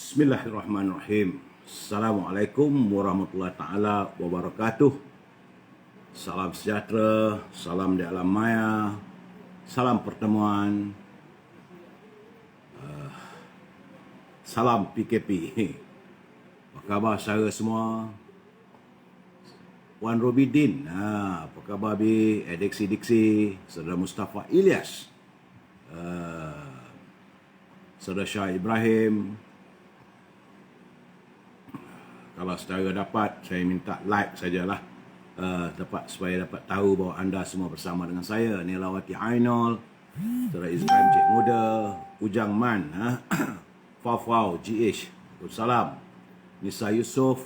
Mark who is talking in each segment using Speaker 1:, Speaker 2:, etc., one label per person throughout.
Speaker 1: Bismillahirrahmanirrahim. Assalamualaikum warahmatullahi taala wabarakatuh. Salam sejahtera, salam di alam maya, salam pertemuan, salam PKP. Apa khabar saudara semua? Wan Robidin, apa khabar bi? Diksi, saudara Mustafa Ilyas, saudara Syah Ibrahim. Kalau saudara dapat, saya minta like sajalah, supaya dapat tahu bahawa anda semua bersama dengan saya. Nilawati Ainul, saudara Izraim Cik Muda, Ujang Man, Fafau GH, Salam, Nisa Yusof,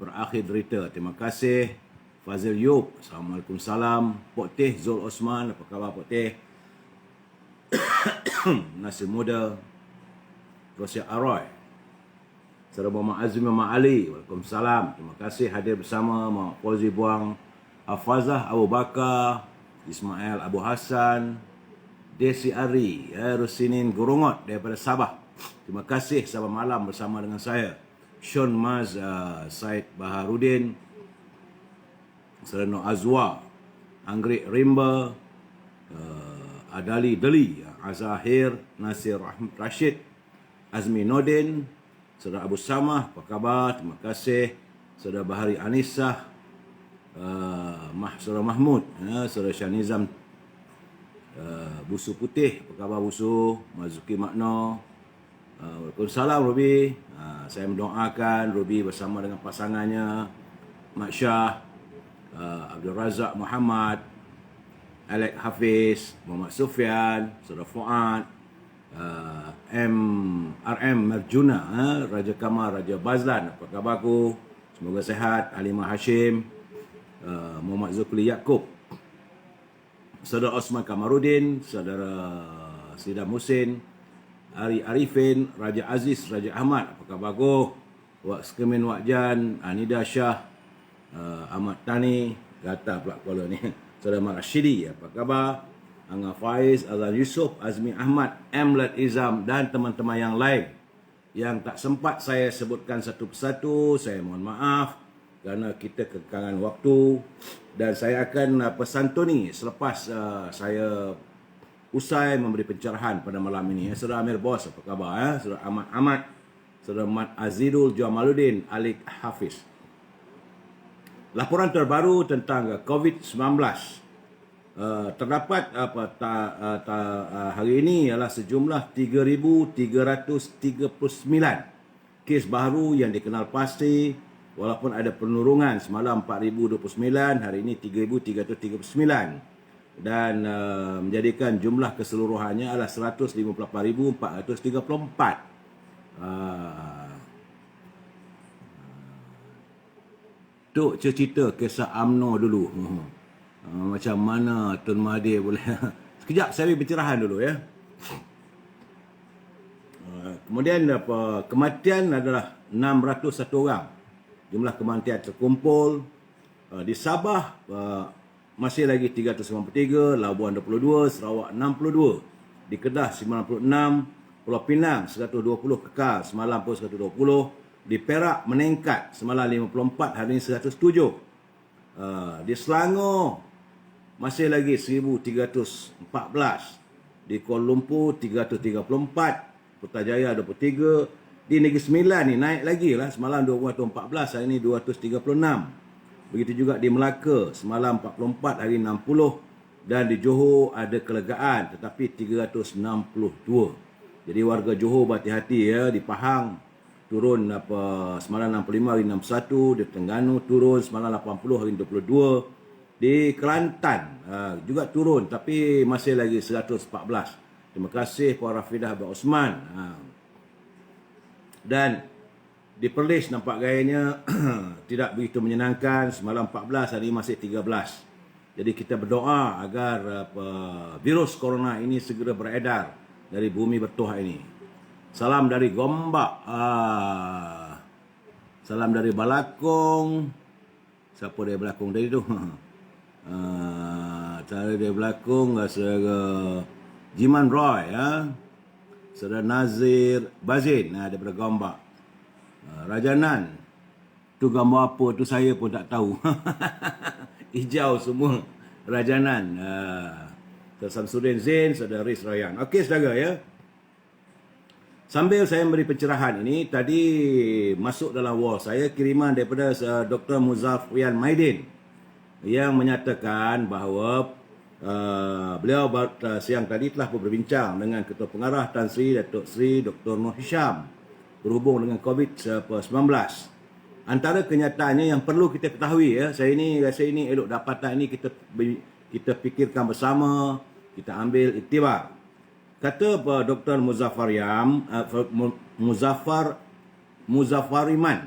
Speaker 1: berakhir derita, terima kasih. Fazil Yub, Assalamualaikum salam. Pok Teh Zul Osman, apa khabar Pok Teh? Nasir Muda, Rosia Aroy, saudara Muhammad Azmi Muhammad Ali, Waalaikumsalam. Terima kasih hadir bersama Muhammad Fauzi Buang, Hafazah Abu Bakar, Ismail Abu Hassan, Desi Ari, Rusinin Gorongot daripada Sabah. Terima kasih Sabah malam bersama dengan saya. Sean Maz, Said Baharudin, Sereno Azwa, Anggrik Rimba, Adali Deli, Azahir, Nasir Rashid, Azmi Nordin, saudara Abu Samah, apa khabar? Terima kasih. Saudara Bahari Anisah, saudara Mahmud, saudara Syanizam, Busu Putih, apa khabar Busu? Mazuki Makno, Waalaikumsalam Robi. Saya mendoakan Robi bersama dengan pasangannya Mak Syah, Abdul Razak Muhammad, Alek Hafiz, Muhammad Sufyan, saudara Fuad, RM Marjuna, Raja Kamal, Raja Bazlan, apa khabarku? Semoga sehat. Halimah Hashim, Muhammad Zulkifli Yaakob, saudara Osman Kamarudin, saudara Sidam Husin, Ari Arifin, Raja Aziz, Raja Ahmad, apa khabarku? Wak Skemin Wak Jan, Anida Shah, Ahmad Tani, Gata pula kepala ni, saudara Mat Rashidi, apa khabar? Angga Faiz, Azan Yusof, Azmi Ahmad, Emlat Izam dan teman-teman yang lain yang tak sempat saya sebutkan satu persatu. Saya mohon maaf kerana kita kekangan waktu, dan saya akan pesantuni selepas saya usai memberi pencerahan pada malam ini. Saudara Amir Bos, apa khabar? Saudara Ahmad, saudara Mat Azidul Jamaluddin, Alik Hafiz. Laporan terbaru tentang COVID-19. Terdapat hari ini ialah sejumlah 3,339 kes baru yang dikenal pasti, walaupun ada penurunan. Semalam 4,029, hari ini 3,339, dan menjadikan jumlah keseluruhannya adalah 158,434. Tok cerita kisah UMNO dulu. Macam mana Tun Mahathir boleh sekejap saya beri pencerahan dulu ya. Kemudian kematian adalah 601 orang. Jumlah kematian terkumpul di Sabah masih lagi 393, Labuan 22, Sarawak 62, di Kedah 96, Pulau Pinang 120 kekal, semalam pun 120, di Perak meningkat, semalam 54, hari ini 107. Di Selangor masih lagi 1,314, di Kuala Lumpur 334, Putrajaya 23, di Negeri Sembilan ni naik lagi lah, semalam 214, hari ini 236. Begitu juga di Melaka, semalam 44, hari 60, dan di Johor ada kelegaan tetapi 362. Jadi warga Johor berhati-hati ya. Di Pahang turun semalam 65, hari 61, di Terengganu turun semalam 80, hari 22. Di Kelantan juga turun tapi masih lagi 114. Terima kasih Puan Rafidah Abang Osman. Dan di Perlis nampak gayanya tidak begitu menyenangkan. Semalam 14, hari ini masih 13. Jadi kita berdoa agar virus corona ini segera beredar dari bumi bertuah ini. Salam dari Gombak. Salam dari Balakong. Siapa dari Balakong tadi tu? Cara dia berlakon saudara Jiman Roy, Saudara Nazir Bazin daripada Gombak. Rajanan, tu gambar apa tu saya pun tak tahu. Hijau semua Rajanan. Saudara Samsudin Zain, Saudara Riz Rayyan. Okey saudara ya. Sambil saya memberi pencerahan ini, tadi masuk dalam wall saya kiriman daripada Dr. Muzafrian Maidin yang menyatakan bahawa beliau siang tadi telah berbincang dengan Ketua Pengarah Tan Sri Datuk Sri Dr. Noor Hisham berhubung dengan COVID-19. Antara kenyataannya yang perlu kita ketahui ya, saya rasa ini elok dapatan ini kita fikirkan bersama, kita ambil iktibar. Kata Dr. Muzaffariman,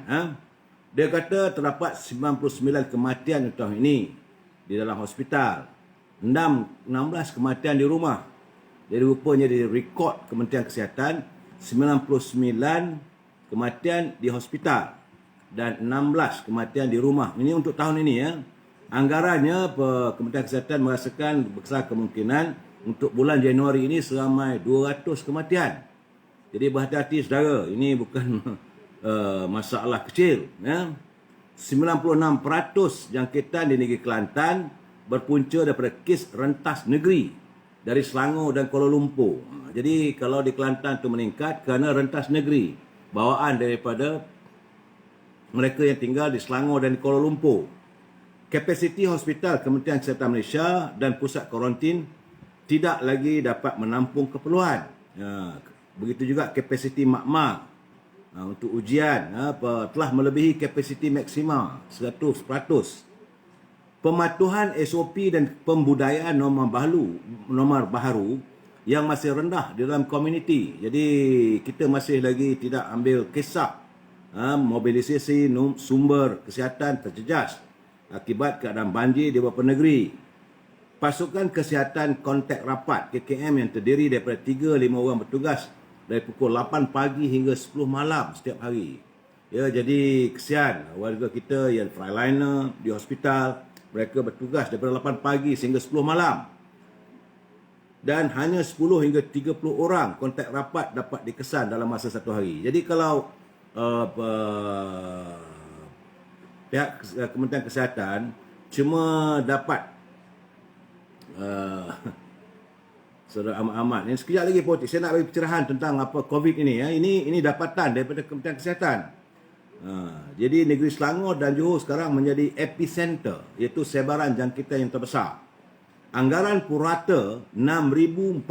Speaker 1: dia kata terdapat 99 kematian di tahun ini di dalam hospital. 16 kematian di rumah. Jadi rupanya di rekod Kementerian Kesihatan 99 kematian di hospital dan 16 kematian di rumah. Ini untuk tahun ini ya. Anggarannya Kementerian Kesihatan merasakan besar kemungkinan untuk bulan Januari ini seramai 200 kematian. Jadi berhati-hati saudara, ini bukan masalah kecil ya. 96% jangkitan di negeri Kelantan berpunca daripada kes rentas negeri dari Selangor dan Kuala Lumpur. Jadi kalau di Kelantan itu meningkat kerana rentas negeri, bawaan daripada mereka yang tinggal di Selangor dan Kuala Lumpur. Kapasiti hospital Kementerian Kesihatan Malaysia dan pusat kuarantin tidak lagi dapat menampung keperluan. Begitu juga kapasiti makmal untuk ujian telah melebihi kapasiti maksima 100%. Pematuhan SOP dan pembudayaan norma baharu yang masih rendah di dalam komuniti. Jadi kita masih lagi tidak ambil kisah mobilisasi sumber kesihatan terjejas akibat keadaan banjir di beberapa negeri. Pasukan Kesihatan Kontak Rapat KKM yang terdiri daripada 3-5 orang bertugas dari pukul 8 pagi hingga 10 malam setiap hari. Ya, jadi kesian warga kita yang frontliner di hospital, mereka bertugas daripada 8 pagi sehingga 10 malam. Dan hanya 10 hingga 30 orang kontak rapat dapat dikesan dalam masa satu hari. Jadi kalau pihak Kementerian Kesihatan cuma dapat Saudara Ahmad, ini sekejap lagi politik. Saya nak bagi pencerahan tentang apa COVID ini ya. Ini dapatan daripada Kementerian Kesihatan. Jadi negeri Selangor dan Johor sekarang menjadi epicenter, iaitu sebaran jangkitan yang terbesar. Anggaran purata 6,460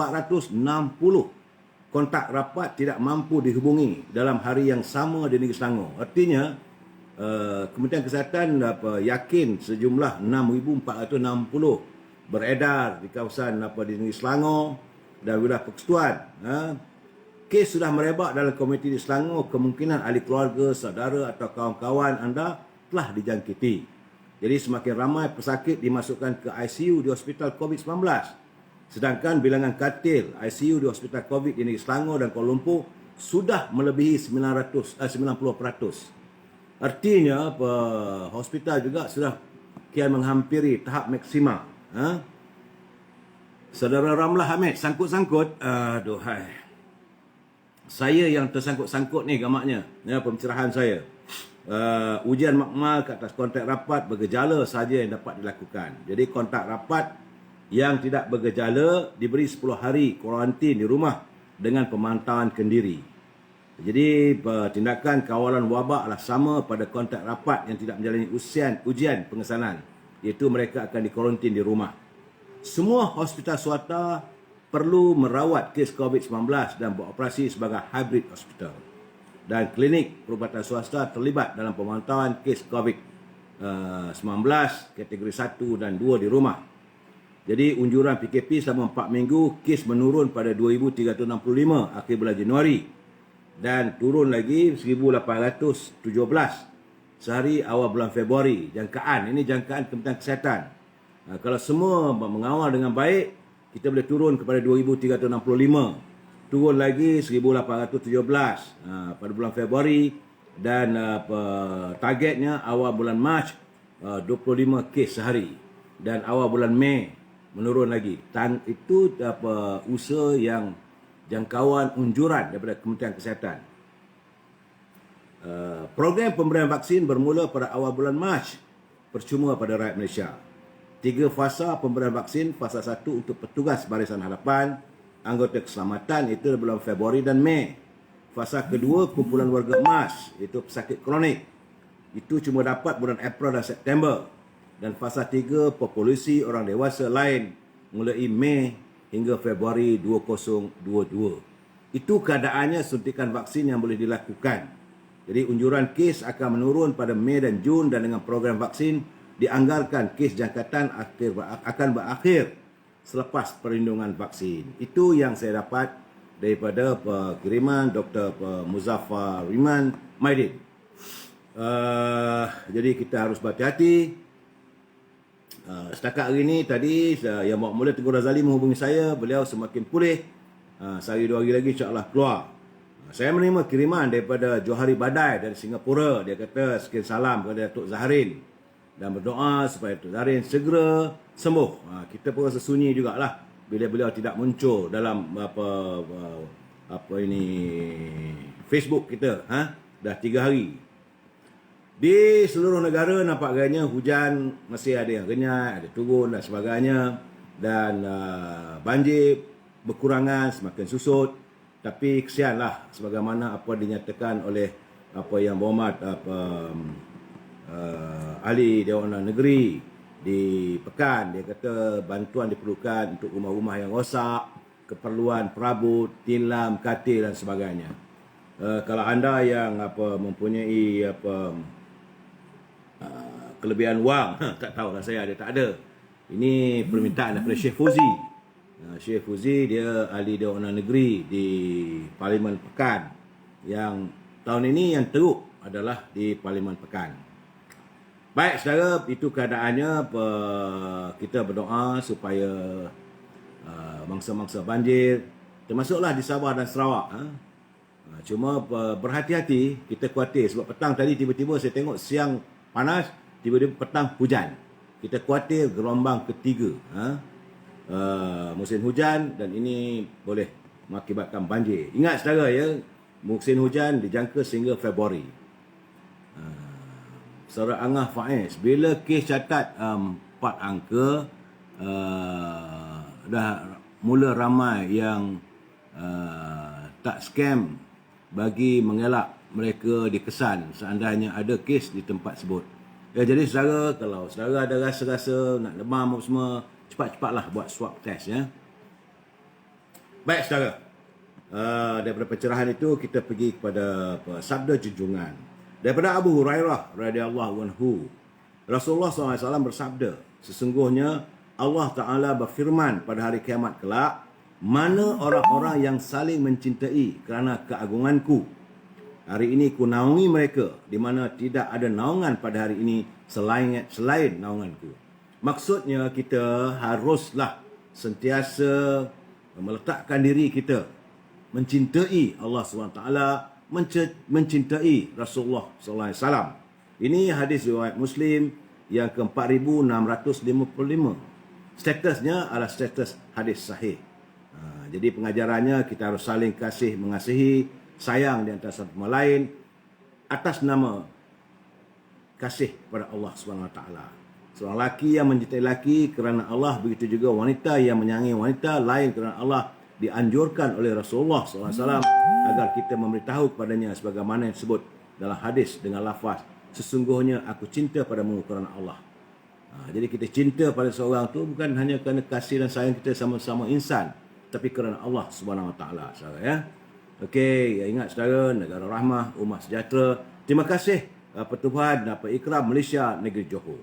Speaker 1: kontak rapat tidak mampu dihubungi dalam hari yang sama di negeri Selangor. Artinya Kementerian Kesihatan yakin sejumlah 6,460 beredar di kawasan di negeri Selangor dan wilayah persekutuan. Kes sudah merebak dalam komuniti di Selangor, kemungkinan ahli keluarga, saudara atau kawan-kawan anda telah dijangkiti. Jadi semakin ramai pesakit dimasukkan ke ICU di hospital COVID-19. Sedangkan bilangan katil ICU di hospital COVID di negeri Selangor dan Kuala Lumpur sudah melebihi 90%. Artinya hospital juga sudah kian menghampiri tahap maksima. Saudara Ramlah Hamid sangkut-sangkut, aduhai. Saya yang tersangkut-sangkut ni gamaknya, ya, pencerahan saya. Ujian makmal ke atas kontak rapat bergejala saja yang dapat dilakukan. Jadi kontak rapat yang tidak bergejala diberi 10 hari kuarantin di rumah dengan pemantauan kendiri. Jadi tindakan kawalan wabak adalah sama pada kontak rapat yang tidak menjalani ujian pengesanan, iaitu mereka akan dikuarantin di rumah. Semua hospital swasta perlu merawat kes COVID-19 dan beroperasi sebagai hybrid hospital. Dan klinik perubatan swasta terlibat dalam pemantauan kes COVID-19 kategori 1 dan 2 di rumah. Jadi unjuran PKP selama 4 minggu, kes menurun pada 2,365 akhir bulan Januari dan turun lagi 1,817 sehari awal bulan Februari. Jangkaan, ini jangkaan Kementerian Kesihatan. Kalau semua mengawal dengan baik, kita boleh turun kepada 2,365. Turun lagi 1,817 pada bulan Februari dan targetnya awal bulan Mac 25 kes sehari dan awal bulan Mei menurun lagi. Itu usaha yang jangkauan unjuran daripada Kementerian Kesihatan. Program pemberian vaksin bermula pada awal bulan Mac, percuma pada rakyat Malaysia. 3 fasa pemberian vaksin. Fasa 1 untuk petugas barisan hadapan, anggota keselamatan, itu bulan Februari dan Mei. Fasa kedua kumpulan warga emas, iaitu pesakit kronik, itu cuma dapat bulan April dan September. Dan fasa 3 populasi orang dewasa lain mulai Mei hingga Februari 2022. Itu keadaannya suntikan vaksin yang boleh dilakukan. Jadi unjuran kes akan menurun pada Mei dan Jun, dan dengan program vaksin dianggarkan kes jangkatan akan berakhir selepas perlindungan vaksin. Itu yang saya dapat daripada kiriman Dr. Muzaffar Riman Maidin. Jadi kita harus berhati-hati. Setakat hari ini tadi yang bawa mula Tengku Razali menghubungi saya, beliau semakin pulih. Sehari 2 hari lagi insya-Allah keluar. Saya menerima kiriman daripada Johari Badai dari Singapura. Dia kata sekian salam kepada Datuk Zaharin dan berdoa supaya Datuk Zaharin segera sembuh. Kita pun rasa sunyi jugalah bila beliau tidak muncul dalam apa ini Facebook kita. Dah 3 hari. Di seluruh negara nampak agaknya hujan masih ada yang renyah, ada turun dan sebagainya, dan banjir berkurangan, semakin susut. Tapi kesianlah sebagaimana apa dinyatakan oleh apa yang berhormat ahli Dewan Negeri di Pekan. Dia kata bantuan diperlukan untuk rumah-rumah yang rosak, keperluan perabot, tilam, katil dan sebagainya. Kalau anda yang mempunyai kelebihan wang, tak tahu lah saya ada tak ada. Ini permintaan daripada Syekh Fauzi. Syekh Fauzi dia ahli Dewan Negeri di Parlimen Pekan, yang tahun ini yang teruk adalah di Parlimen Pekan. Baik saudara, itu keadaannya. Kita berdoa supaya mangsa-mangsa banjir, termasuklah di Sabah dan Sarawak. Cuma berhati-hati, kita khawatir sebab petang tadi tiba-tiba saya tengok siang panas, tiba-tiba petang hujan. Kita khawatir gelombang ketiga. Musim hujan, dan ini boleh mengakibatkan banjir. Ingat saudara ya, musim hujan dijangka sehingga Februari. Saudara Angah Faiz, bila kes catat 4 angka, dah mula ramai yang tak scam bagi mengelak mereka dikesan seandainya ada kes di tempat sebut. Jadi saudara, kalau saudara ada rasa-rasa nak demam apa semua, cepat-cepatlah buat swab test ya. Baik saudara, daripada pencerahan itu kita pergi kepada sabda junjungan daripada Abu Hurairah radhiyallahu anhu. Rasulullah SAW bersabda, sesungguhnya Allah Ta'ala berfirman pada hari kiamat kelak, mana orang-orang yang saling mencintai kerana keagunganku. Hari ini ku naungi mereka, di mana tidak ada naungan pada hari ini selain naunganku. Maksudnya kita haruslah sentiasa meletakkan diri kita mencintai Allah SWT, mencintai Rasulullah SAW. Ini hadis riwayat Muslim yang ke-4655. Statusnya adalah status hadis sahih. Jadi pengajarannya kita harus saling kasih mengasihi, sayang di antara satu sama lain atas nama kasih kepada Allah SWT. Seorang lelaki yang mencintai lelaki kerana Allah, begitu juga wanita yang menyayangi wanita lain kerana Allah, dianjurkan oleh Rasulullah SAW agar kita memberitahu kepadanya sebagaimana yang disebut dalam hadis dengan lafaz, sesungguhnya aku cinta padamu kerana Allah. Jadi kita cinta pada seorang tu bukan hanya kerana kasih dan sayang kita sama-sama insan, tapi kerana Allah SWT, saudara ya. Okey, ingat saudara, negara rahmah, umat sejahtera. Terima kasih Pertubuhan Ikram Malaysia Negeri Johor.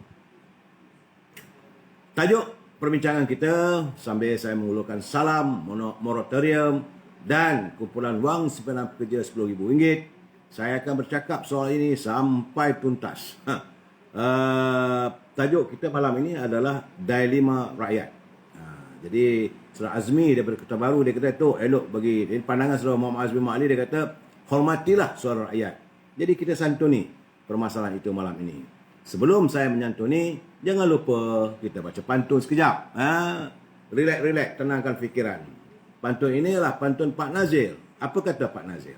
Speaker 1: Tajuk perbincangan kita sambil saya mengulurkan salam moratorium dan kumpulan wang simpanan pekerja RM10,000. Saya akan bercakap soal ini sampai tuntas. Tajuk kita malam ini adalah dilema rakyat. Jadi Saudara Azmi daripada Kota Baru, dia kata tu elok bagi pandangan Saudara Muhammad Azmi Ma'ali, dia kata hormatilah suara rakyat. Jadi kita santuni permasalahan itu malam ini. Sebelum saya menyantuni, jangan lupa kita baca pantun sekejap. Relax, tenangkan fikiran. pantun ini adalah pantun Pak Nazil. Apa kata Pak Nazil?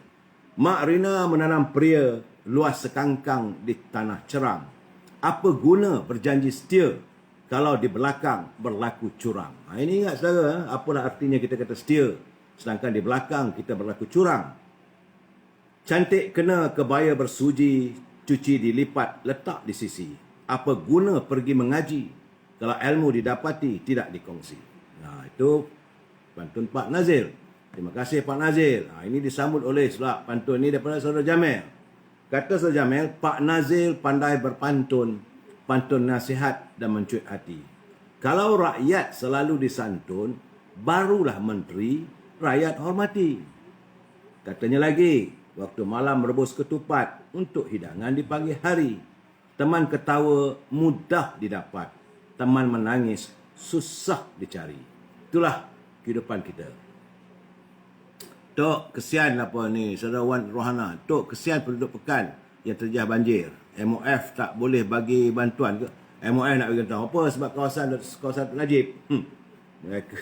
Speaker 1: Mak Rina menanam pria luas sekangkang di tanah cerang. Apa guna berjanji setia kalau di belakang berlaku curang? Ini ingat saudara, apalah artinya kita kata setia sedangkan di belakang kita berlaku curang. Cantik kena kebaya bersuji, cuci dilipat, letak di sisi. Apa guna pergi mengaji kalau ilmu didapati tidak dikongsi? Nah, itu pantun Pak Nazil. Terima kasih Pak Nazil. Ini disambut oleh sebab pantun ini daripada Saudara Jamil. Kata Saudara Jamil, Pak Nazil pandai berpantun, pantun nasihat dan mencuit hati. Kalau rakyat selalu disantun, barulah menteri rakyat hormati. Katanya lagi, waktu malam rebus ketupat untuk hidangan di pagi hari. Teman ketawa mudah didapat, teman menangis susah dicari. Itulah kehidupan kita. Tok, kesian apa ni, Saudara Wan Rohana. Tok, kesian penduduk Pekan yang terjah banjir. MOF tak boleh bagi bantuan ke? MOF nak bagi bantuan apa? Sebab kawasan Najib. Mereka.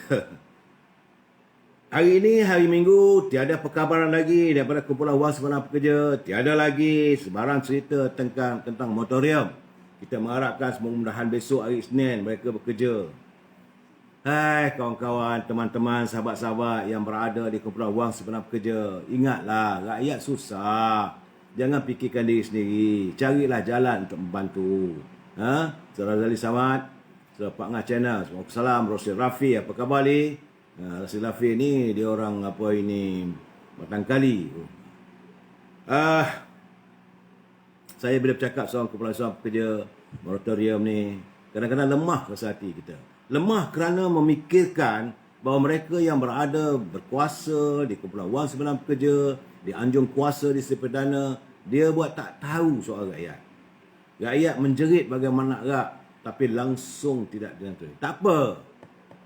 Speaker 1: Hari ini, hari Minggu, tiada perkabaran lagi daripada kumpulan wang sebenar pekerja. Tiada lagi sebarang cerita tentang moratorium. Kita mengharapkan semoga-mudahan besok hari Isnin mereka bekerja. Hai kawan-kawan, teman-teman, sahabat-sahabat yang berada di kumpulan wang sebenar pekerja. Ingatlah, rakyat susah. Jangan fikirkan diri sendiri. Carilah jalan untuk membantu. Saudara Zali Samad, Saudara Pak Ngah Channel, Assalamualaikum, Rosyid Rafi, apa khabar ni? Rosyid Rafi ni, dia orang apa ini, Batang Kali. Saya bila bercakap soal kumpulan wang pekerja, moratorium ni, kadang-kadang lemah rasa hati kita. Lemah kerana memikirkan bahawa mereka yang berada berkuasa di kumpulan wang sebenar pekerja, di anjung kuasa di Sri Perdana, dia buat tak tahu soal rakyat. Rakyat menjerit bagaimana rak, tapi langsung tidak dinantui. Tak apa.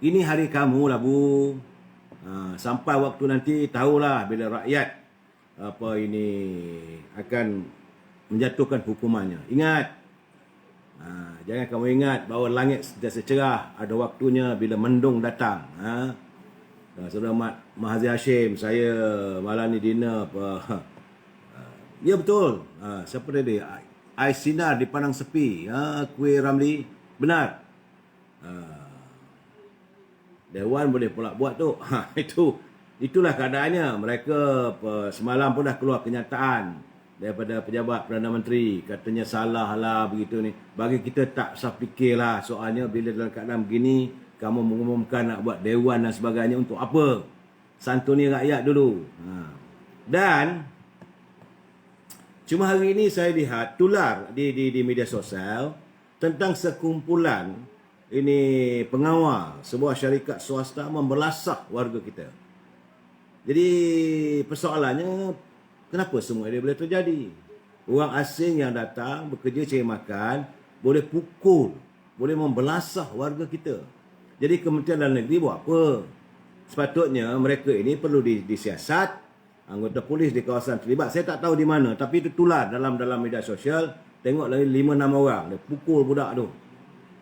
Speaker 1: Ini hari kamu lah bu. Sampai waktu nanti tahulah bila rakyat apa ini akan menjatuhkan hukumannya. Ingat. Jangan kamu ingat bahawa langit sentiasa cerah, ada waktunya bila mendung datang. Saudara Mahathir Hashim, saya malam ni dinner apa. Ya betul. Siapa dia? Ais sinar di Padang Sepi. Kuih Ramli. Benar. Dewan boleh pula buat tu. Itulah keadaannya. Mereka semalam pun dah keluar kenyataan daripada pejabat Perdana Menteri. Katanya salah lah begitu ni. Bagi kita tak usah fikirlah. Soalnya bila dalam keadaan begini, kamu mengumumkan nak buat dewan dan sebagainya untuk apa? Santuni rakyat dulu. Dan cuma hari ini saya lihat tular di media sosial tentang sekumpulan ini pengawal sebuah syarikat swasta membelasah warga kita. Jadi persoalannya, kenapa semua ini boleh terjadi? Orang asing yang datang bekerja cari makan boleh pukul, boleh membelasah warga kita. Jadi Kementerian Dalam Negeri buat apa? Sepatutnya mereka ini perlu disiasat. Anggota polis di kawasan terlibat. Saya tak tahu di mana, tapi itu tular dalam media sosial. Tengok lagi 5-6 orang dia pukul budak tu.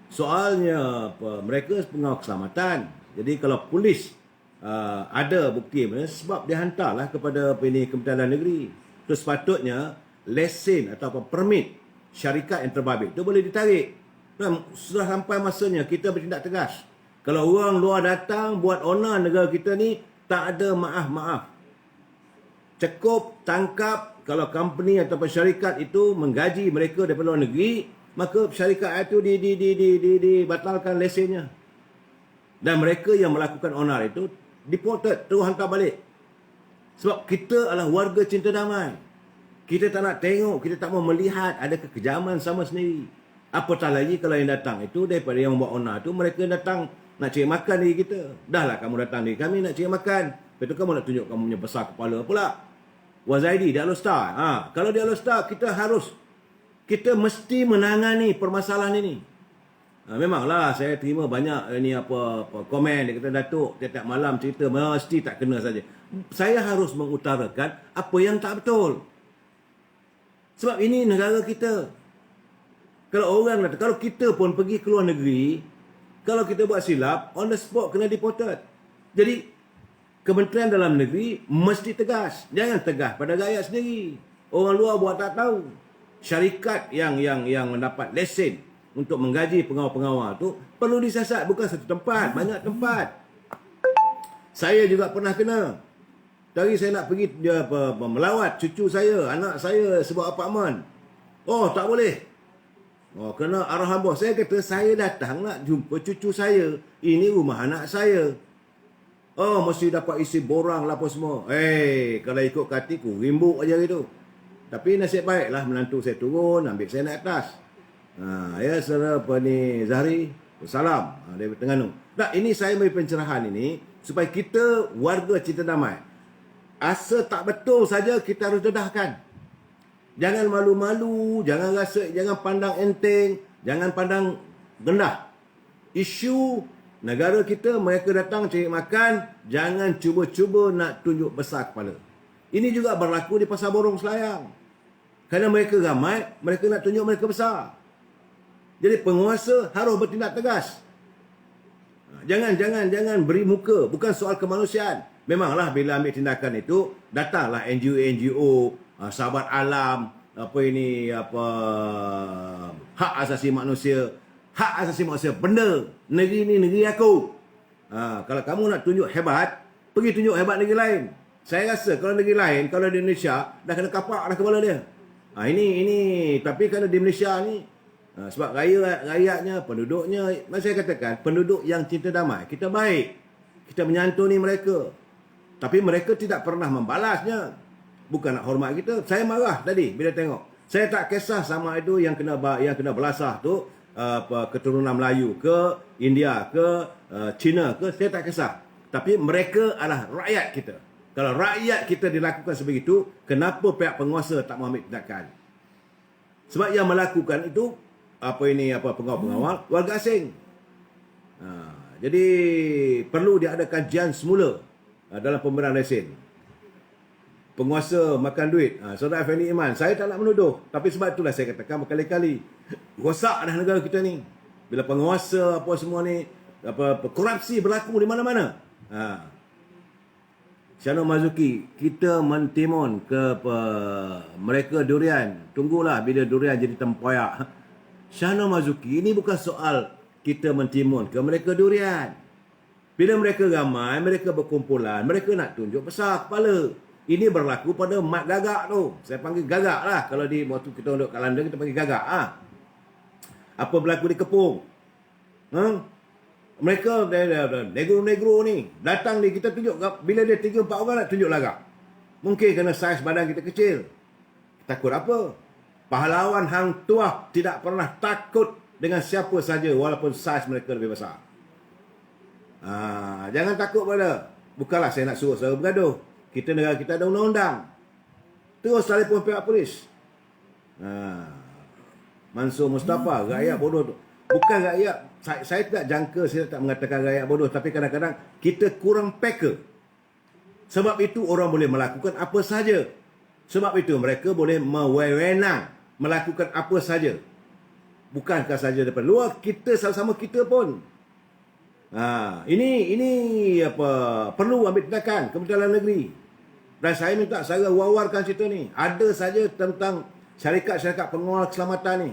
Speaker 1: Soalnya mereka pengawal keselamatan. Jadi kalau polis ada bukti, sebab dia hantarlah kepada Kementerian Dalam Negeri. Terus sepatutnya lesen atau permit syarikat yang terbabit itu boleh ditarik. Dan sudah sampai masanya kita bertindak tegas. Kalau orang luar datang buat onar negara kita ni, tak ada maaf-maaf. Cukup tangkap. Kalau company atau syarikat itu menggaji mereka daripada luar negeri, maka syarikat itu dibatalkan lesennya. Dan mereka yang melakukan onar itu deported, terus hantar balik. Sebab kita adalah warga cinta damai. Kita tak nak tengok, kita tak mau melihat ada kekejaman sama sendiri. Apatah lagi kalau yang datang itu daripada yang membuat onar itu, mereka datang nak cari makan diri kita. Dahlah kamu datang diri kami nak cari makan. Lepas tu kamu nak tunjuk kamu punya besar kepala pula. Wazaidi di Alostar. Kalau di Alostar kita mesti menangani permasalahan ini. Memanglah saya terima banyak ini apa komen dia kata Datuk tiap-tiap malam cerita mesti tak kena saja. Saya harus mengutarakan apa yang tak betul. Sebab ini negara kita. Kalau orang kata, kalau kita pun pergi ke luar negeri, kalau kita buat silap, on the spot kena deported. Jadi Kementerian Dalam Negeri mesti tegas. Jangan tegas pada rakyat sendiri. Orang luar buat tak tahu. Syarikat yang mendapat lesen untuk menggaji pengawal-pengawal tu perlu disiasat, bukan satu tempat, banyak tempat. Saya juga pernah kena. Tadi saya nak pergi melawat cucu saya, anak saya sebuah apartmen. Oh, tak boleh. Oh, kena arahan bos. Saya kata, saya datang nak jumpa cucu saya. Ini rumah anak saya. Oh, mesti dapat isi borang lah apa semua. Kalau ikut hatiku, rimbuk aja gitu. Tapi nasib baiklah menantu saya turun, ambil saya naik atas. Ya, saudara Zahri, salam dari Terengganu. Nah, ini saya beri pencerahan ini supaya kita warga cinta damai. Asa tak betul saja kita harus dedahkan. Jangan malu-malu, jangan pandang enteng, jangan pandang rendah. Isu negara kita, mereka datang cari makan, jangan cuba-cuba nak tunjuk besar kepala. Ini juga berlaku di Pasar Borong Selayang. Kerana mereka ramai, mereka nak tunjuk mereka besar. Jadi penguasa harus bertindak tegas. Jangan beri muka. Bukan soal kemanusiaan. Memanglah bila ambil tindakan itu, datanglah NGO, sahabat alam, hak asasi manusia. Hak asasi manusia, benda. Negeri ni negeri aku. Kalau kamu nak tunjuk hebat, pergi tunjuk hebat negeri lain. Saya rasa kalau negeri lain, kalau di Indonesia, dah kena kapak dah kepala dia. Tapi kalau di Malaysia ni, sebab rakyatnya, penduduknya, saya katakan, penduduk yang cinta damai, kita baik. Kita menyantuni mereka. Tapi mereka tidak pernah membalasnya. Bukan nak hormat kita. Saya marah tadi bila tengok. Saya tak kisah sama itu yang kena belasah tu, keturunan Melayu ke, India ke, Cina ke, saya tak kisah. Tapi mereka adalah rakyat kita. Kalau rakyat kita dilakukan sebegitu, kenapa pihak penguasa tak mengambil tindakan? Sebab yang melakukan itu pengawal-pengawal warga asing. Jadi perlu diadakan kajian semula dalam pemberian lesen. Penguasa makan duit. Saudara Effendi Iman, saya tak nak menuduh, tapi sebab itulah saya katakan berkali-kali, rosak dah negara kita ni. Bila penguasa apa semua ni, korupsi berlaku di mana-mana. Syano Mazuki, kita mentimun ke mereka durian. Tunggulah bila durian jadi tempoyak. Syano Mazuki, ini bukan soal kita mentimun ke mereka durian. Bila mereka ramai, mereka berkumpulan, mereka nak tunjuk besar kepala. Ini berlaku pada mat gagak tu. Saya panggil gagak lah. Kalau di waktu kita duduk kat London, kita panggil gagak. Apa berlaku di Kepung? Mereka negro-negro ni datang ni, kita tunjuk, bila dia 3-4 orang nak tunjuk lagak. Mungkin kerana saiz badan kita kecil. Takut apa? Pahlawan Hang Tuah tidak pernah takut dengan siapa saja walaupun saiz mereka lebih besar. Jangan takut pada. Bukanlah saya nak suruh saudara bergaduh. Negara kita ada undang-undang. Terus telefon pihak polis. Mansur Mustafa, rakyat bodoh tu. Bukan rakyat, saya tak jangka, saya tak mengatakan rakyat bodoh, tapi kadang-kadang kita kurang peka. Sebab itu orang boleh melakukan apa saja. Sebab itu mereka boleh mewenang melakukan apa saja. Bukankah saja daripada luar, kita sama-sama kita pun. Ini perlu ambil tindakan Kementerian Dalam Negeri. Dan saya minta saya wawarkan cerita ni. Ada saja tentang syarikat-syarikat pengawal keselamatan ni.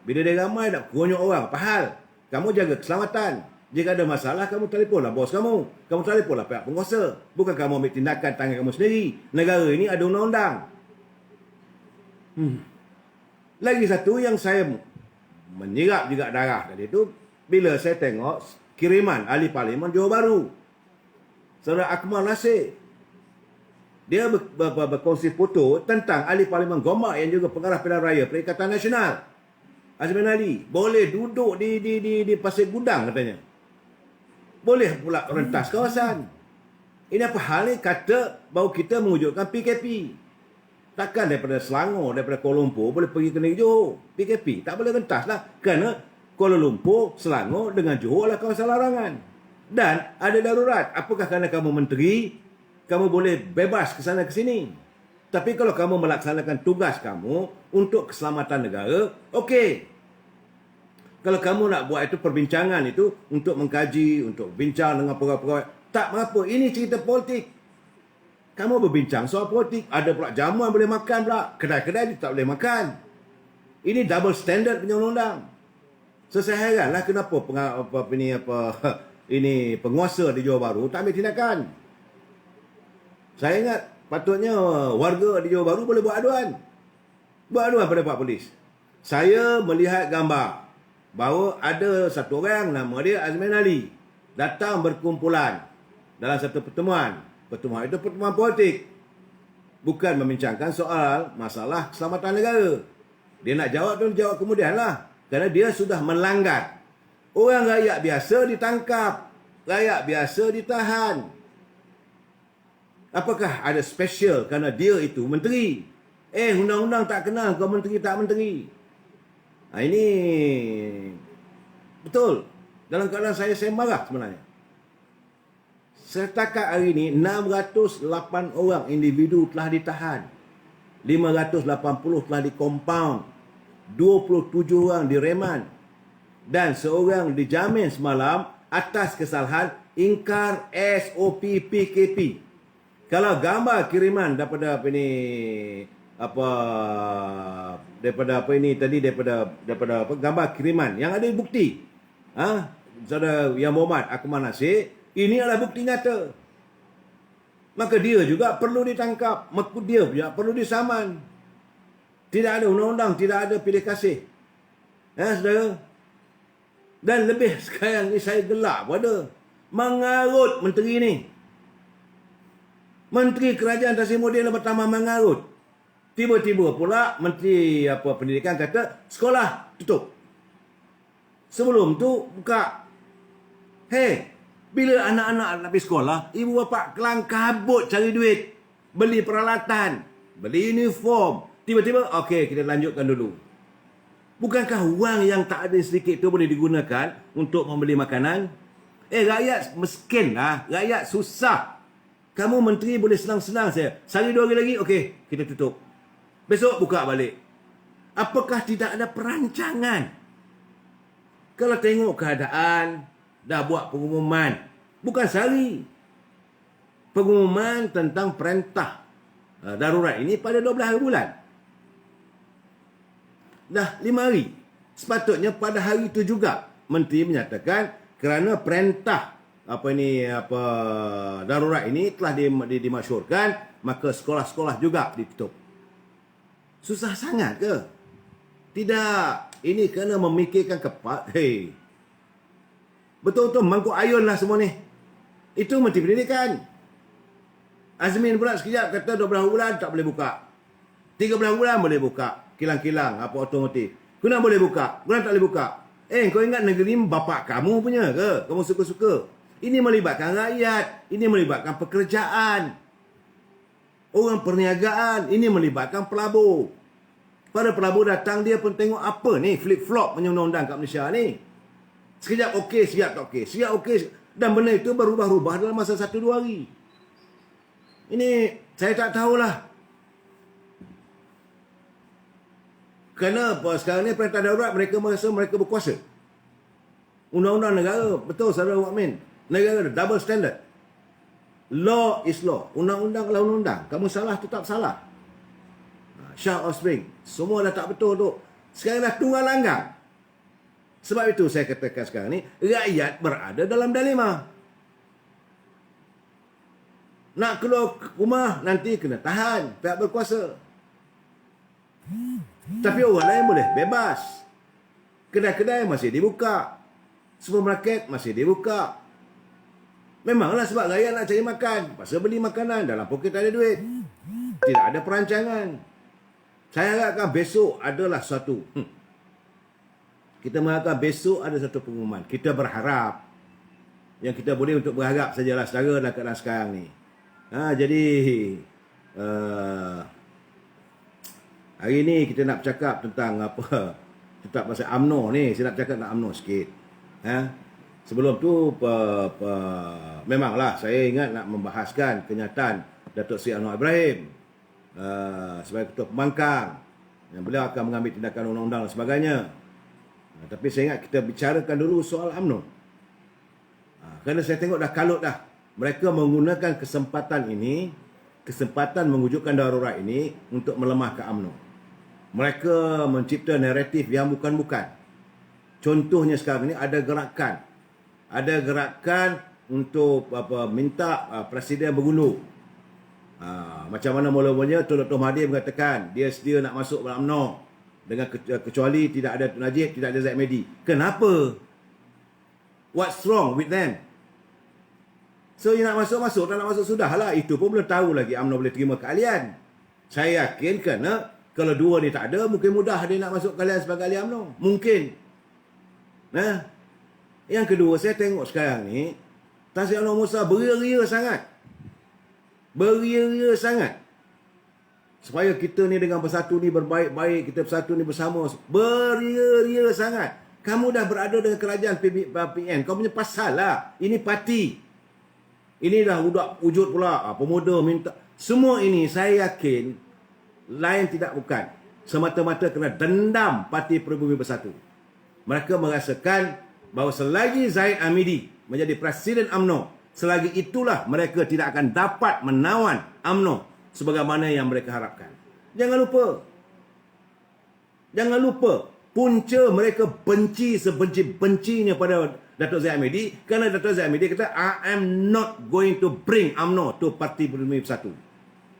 Speaker 1: Bila dia ramai nak konyok orang, apa hal? Kamu jaga keselamatan. Jika ada masalah, kamu telefonlah bos kamu. Kamu telefonlah pihak penguasa. Bukan kamu ambil tindakan tangan kamu sendiri. Negara ini ada undang-undang. Lagi satu yang saya menyirap juga darah tadi tu, bila saya tengok kiriman ahli parlimen Johor Bahru, Saudara Akmal Nasir, dia berkongsi foto tentang ahli parlimen Gombak yang juga pengarah pilihan raya Perikatan Nasional, Azmin Ali, boleh duduk di Pasir Gudang katanya. Boleh pula rentas kawasan. Ini apa hal ni? Kata bahawa kita mewujudkan PKP. Takkan daripada Selangor, daripada Kuala Lumpur boleh pergi ke negeri Johor. PKP tak boleh rentas lah. Kerana Kuala Lumpur, Selangor dengan Johor adalah kawasan larangan. Dan ada darurat. Apakah kerana kamu menteri, kamu boleh bebas ke sana ke sini? Tapi kalau kamu melaksanakan tugas kamu untuk keselamatan negara, okey. Kalau kamu nak buat itu perbincangan itu untuk mengkaji, untuk bincang dengan pegawai-pegawai, Tak mengapa, ini cerita politik. Kamu berbincang soal politik, ada pula jamuan boleh makan pula, kedai-kedai tak boleh makan. Ini double standard punya undang-undang. So saya heranlah kenapa ini penguasa di Johor Bahru tak ambil tindakan. Saya ingat patutnya warga di Johor Bahru boleh buat aduan. Buat aduan pada Pak Polis. Saya melihat gambar bahawa ada satu orang nama dia Azmin Ali datang berkumpulan dalam satu pertemuan. Pertemuan itu pertemuan politik. Bukan membincangkan soal masalah keselamatan negara. Dia nak jawab tu jawab kemudian lah. Kerana dia sudah melanggar. Orang rakyat biasa ditangkap. Rakyat biasa ditahan. Apakah ada special kerana dia itu menteri? Undang-undang tak kenal kau menteri tak menteri. Ini betul. Dalam keadaan saya marah sebenarnya. Setakat hari ini 608 orang individu telah ditahan. 580 telah dikompaun. 27 orang direman. Dan seorang dijamin semalam atas kesalahan ingkar SOP PKP. Kalau gambar kiriman daripada gambar kiriman yang ada bukti. Saudara Yang Berhormat Akmal Nasir, ini adalah bukti nyata. Maka dia juga perlu ditangkap, maka dia juga perlu disaman. Tidak ada undang-undang, tidak ada pilih kasih. Saudara. Dan lebih sekarang ni saya gelak pada mengarut menteri ni. Menteri Kerajaan Tan Sri Muhyiddin bertambah mengarut. Tiba-tiba pula Menteri Pendidikan kata sekolah tutup. Sebelum tu buka. Bila anak-anak nak pergi sekolah, ibu bapa kelang kabut cari duit. Beli peralatan, beli uniform. Tiba-tiba, okey kita lanjutkan dulu. Bukankah wang yang tak ada sedikit tu boleh digunakan untuk membeli makanan? Rakyat miskin lah. Rakyat susah. Kamu menteri boleh senang-senang saya. Sehari 2 hari lagi, okey kita tutup. Besok buka balik. Apakah tidak ada perancangan? Kalau tengok keadaan, dah buat pengumuman. Bukan sehari. Pengumuman tentang perintah darurat ini pada 12 hari bulan. Dah 5 hari. Sepatutnya pada hari itu juga menteri menyatakan kerana perintah darurat ini telah dimasyhurkan, maka sekolah-sekolah juga ditutup. Susah sangat ke? Tidak. Ini kena memikirkan betul-betul mangkuk ayun lah semua ni. Itu Menteri Pendidikan. Azmin pula sekejap kata 12 bulan tak boleh buka. 13 bulan boleh buka. Kilang-kilang otomotif. Guna boleh buka. Guna tak boleh buka. Kau ingat negeri ni bapak kamu punya ke? Kamu suka-suka. Ini melibatkan rakyat. Ini melibatkan pekerjaan. Orang perniagaan. Ini melibatkan pelabur. Pada pelabur datang dia pun tengok apa ni flip-flop punya undang-undang kat Malaysia ni. Sekejap okey, sekejap tak okey. Sekejap okey. Dan benda itu berubah-ubah dalam masa 1-2 hari. Ini saya tak tahulah. Kerana sekarang ni perintah darurat mereka merasa mereka berkuasa. Undang-undang negara, betul saudara Wakmin. Negara ada double standard. Law is law. Undang-undang adalah undang-undang. Kamu salah tetap salah. Shah of Spring. Semua dah tak betul tu. Sekarang dah tunggal langgang. Sebab itu saya katakan sekarang ni, rakyat berada dalam dilema. Nak keluar rumah, nanti kena tahan pihak berkuasa. Tapi orang lain boleh bebas. Kedai-kedai masih dibuka. Supermarket masih dibuka. Memanglah sebab rakyat nak cari makan. Pasal beli makanan, dalam poket tak ada duit. Tidak ada perancangan. Saya harapkan besok adalah satu. Kita mengharapkan besok ada satu pengumuman. Kita berharap. Yang kita boleh untuk berharap sajalah saudara dalam keadaan sekarang ni. Jadi hari ni kita nak bercakap tentang tentang pasal UMNO ni. Saya nak bercakap tentang UMNO sikit. Sebelum tu memanglah saya ingat nak membahaskan kenyataan Datuk Seri Anwar Ibrahim sebagai Ketua Pembangkang, yang beliau akan mengambil tindakan undang-undang dan sebagainya. Tapi saya ingat kita bicarakan dulu soal UMNO. Kerana saya tengok dah kalut dah. Mereka menggunakan kesempatan ini, kesempatan mewujudkan darurat ini untuk melemahkan UMNO. Mereka mencipta naratif yang bukan-bukan. Contohnya sekarang ini ada gerakan untuk minta Presiden bergundur. Macam mana mula-mulanya Dr. Mahathir mengatakan dia sedia nak masuk dalam UMNO dengan kecuali tidak ada Tun Najib, tidak ada Zaid Mehdi. Kenapa? What's wrong with them? So, you nak masuk-masuk, tak nak masuk sudahlah. Itu pun belum tahu lagi UMNO boleh terima keahlian. Saya yakin kerana kalau dua ni tak ada, mungkin mudah dia nak masuk keahlian sebagai ahli UMNO. Mungkin. Nah, yang kedua, saya tengok sekarang ni, Tan Sri Anwar Musa beria-ria sangat. Beria-ria sangat. Supaya kita ni dengan bersatu ni berbaik-baik, kita bersatu ni bersama. Beria-ria sangat. Kamu dah berada dengan kerajaan PN. Kau punya pasal lah. Ini parti. Ini dah wujud pula. Pemuda minta. Semua ini saya yakin lain tidak bukan. Semata-mata kena dendam Parti Pribumi Bersatu. Mereka merasakan bahawa selagi Zaid Hamidi menjadi Presiden UMNO, selagi itulah mereka tidak akan dapat menawan UMNO sebagaimana yang mereka harapkan. Jangan lupa. Jangan lupa. Punca mereka benci sebenci-bencinya pada Datuk Zaid Hamidi kerana Datuk Zaid Hamidi kata I am not going to bring UMNO to Parti Pribumi Bersatu.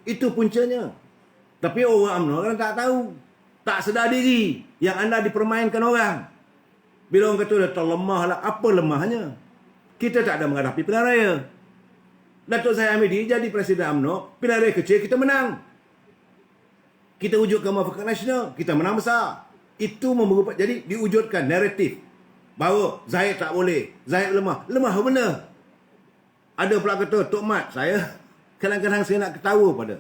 Speaker 1: Itu puncanya. Tapi orang UMNO kan tak tahu. Tak sedar diri yang anda dipermainkan orang. Bila orang kata dah terlemah lah. Apa lemahnya? Kita tak ada menghadapi pilihan raya. Datuk Zaid Hamidi jadi Presiden UMNO. Pilihan raya kecil kita menang. Kita wujudkan muafakat nasional. Kita menang besar. Itu merupakan, jadi diwujudkan naratif bahawa Zaid tak boleh, Zaid lemah. Lemah apa benda? Ada pula kata, Tok Mat, saya kadang-kadang saya nak ketawa pada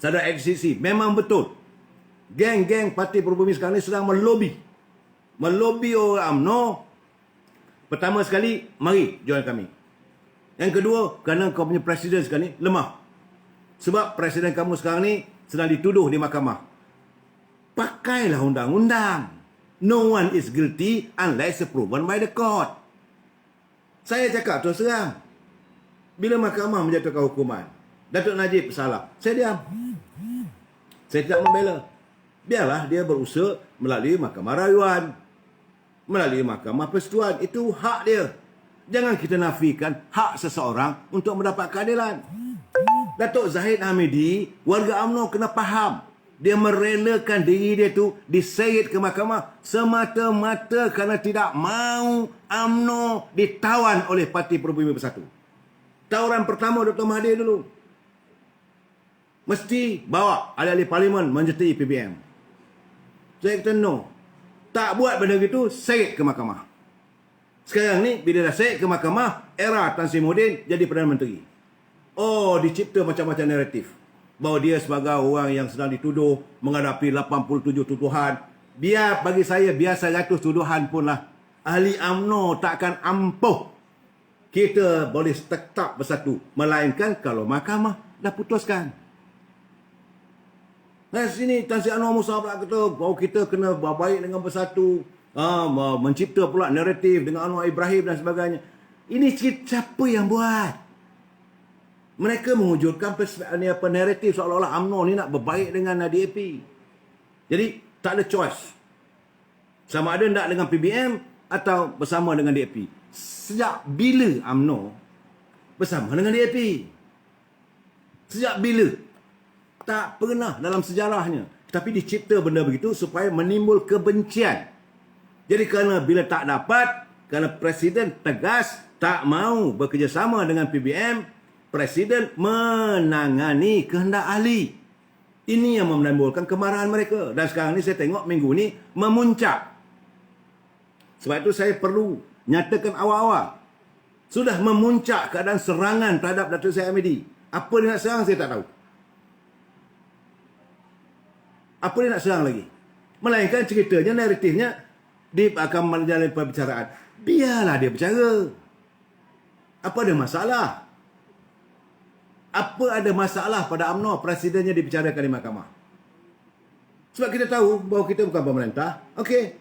Speaker 1: saudara XCC. Memang betul. Geng-geng Parti Pribumi sekarang ni sedang melobi orang UMNO. Pertama sekali, mari join kami. Yang kedua, kerana kau punya presiden sekarang ni lemah. Sebab presiden kamu sekarang ni sedang dituduh di mahkamah. Pakailah undang-undang. No one is guilty unless proven by the court. Saya cakap terus terang. Bila mahkamah menjatuhkan hukuman, Datuk Najib bersalah, saya diam. Saya tidak membela. Biarlah dia berusaha melalui mahkamah rayuan, melalui mahkamah persetujuan. Itu hak dia. Jangan kita nafikan hak seseorang untuk mendapat keadilan. Datuk Zahid Hamidi, warga UMNO kena faham. Dia merelakan diri dia tu diseret ke mahkamah semata-mata kerana tidak mahu UMNO ditawan oleh Parti Pribumi Bersatu. Tawaran pertama Dr. Mahathir dulu. Mesti bawa ahli-ahli parlimen menyertai PBM. Saya kata no. Tak buat benda gitu, seret ke mahkamah. Sekarang ni, bila dah seret ke mahkamah, era Tan Sri Muhyiddin jadi Perdana Menteri. Oh, dicipta macam-macam naratif. Bahawa dia sebagai orang yang sedang dituduh menghadapi 87 tuduhan. Biar bagi saya, biar 100 tuduhan pun lah. Ahli UMNO takkan ampuh. Kita boleh tetap bersatu. Melainkan kalau mahkamah dah putuskan. Nah, sini Tan Sri Anwar Musa pula kata bahawa kita kena berbaik dengan bersatu. Mencipta pula naratif dengan Anwar Ibrahim dan sebagainya. Ini siapa yang buat? Mereka mewujudkan naratif seolah-olah UMNO ni nak berbaik dengan DAP. Jadi, tak ada choice. Sama ada nak dengan PBM atau bersama dengan DAP. Sejak bila UMNO bersama dengan DAP? Sejak bila? Tak pernah dalam sejarahnya. Tapi dicipta benda begitu supaya menimbul kebencian. Jadi kerana bila tak dapat, kerana Presiden tegas tak mau bekerjasama dengan PBM, Presiden menangani kehendak ahli. Ini yang menimbulkan kemarahan mereka. Dan sekarang ni saya tengok minggu ni memuncak. Sebab itu saya perlu nyatakan awal-awal. Sudah memuncak keadaan serangan terhadap Datuk Zaid Hamidi. Apa dia nak serang saya tak tahu. Apa dia nak serang lagi? Melainkan ceritanya, naratifnya, dia akan menjalani perbicaraan. Biarlah dia bercara. Apa ada masalah? Apa ada masalah pada UMNO presidennya dibicarakan di mahkamah? Sebab kita tahu bahawa kita bukan pemerintah. Okey.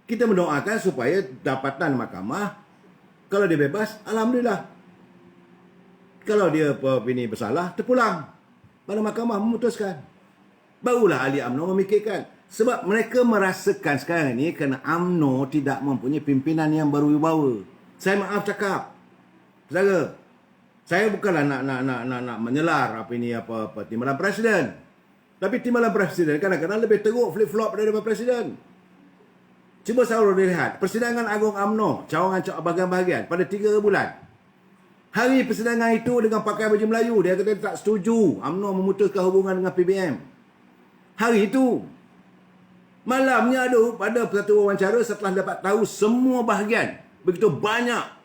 Speaker 1: Kita mendoakan supaya dapatan mahkamah Kalau dia bebas, alhamdulillah. Kalau dia ini bersalah, terpulang. Pada mahkamah memutuskan. Barulah ahli UMNO memikirkan. Sebab mereka merasakan sekarang ini kerana UMNO tidak mempunyai pimpinan yang berwibawa. Saya maaf cakap. Saudara, saya bukanlah nak menyelar timbalan presiden. Tapi timbalan presiden kadang-kadang lebih teruk flip-flop daripada presiden. Cuba selalu dilihat persidangan agung UMNO cawangan bahagian-bahagian pada 3 bulan. Hari persidangan itu dengan pakai baju Melayu, dia kata tak setuju UMNO memutuskan hubungan dengan PBM. Hari itu malamnya ada pada satu wawancara setelah dapat tahu semua bahagian begitu banyak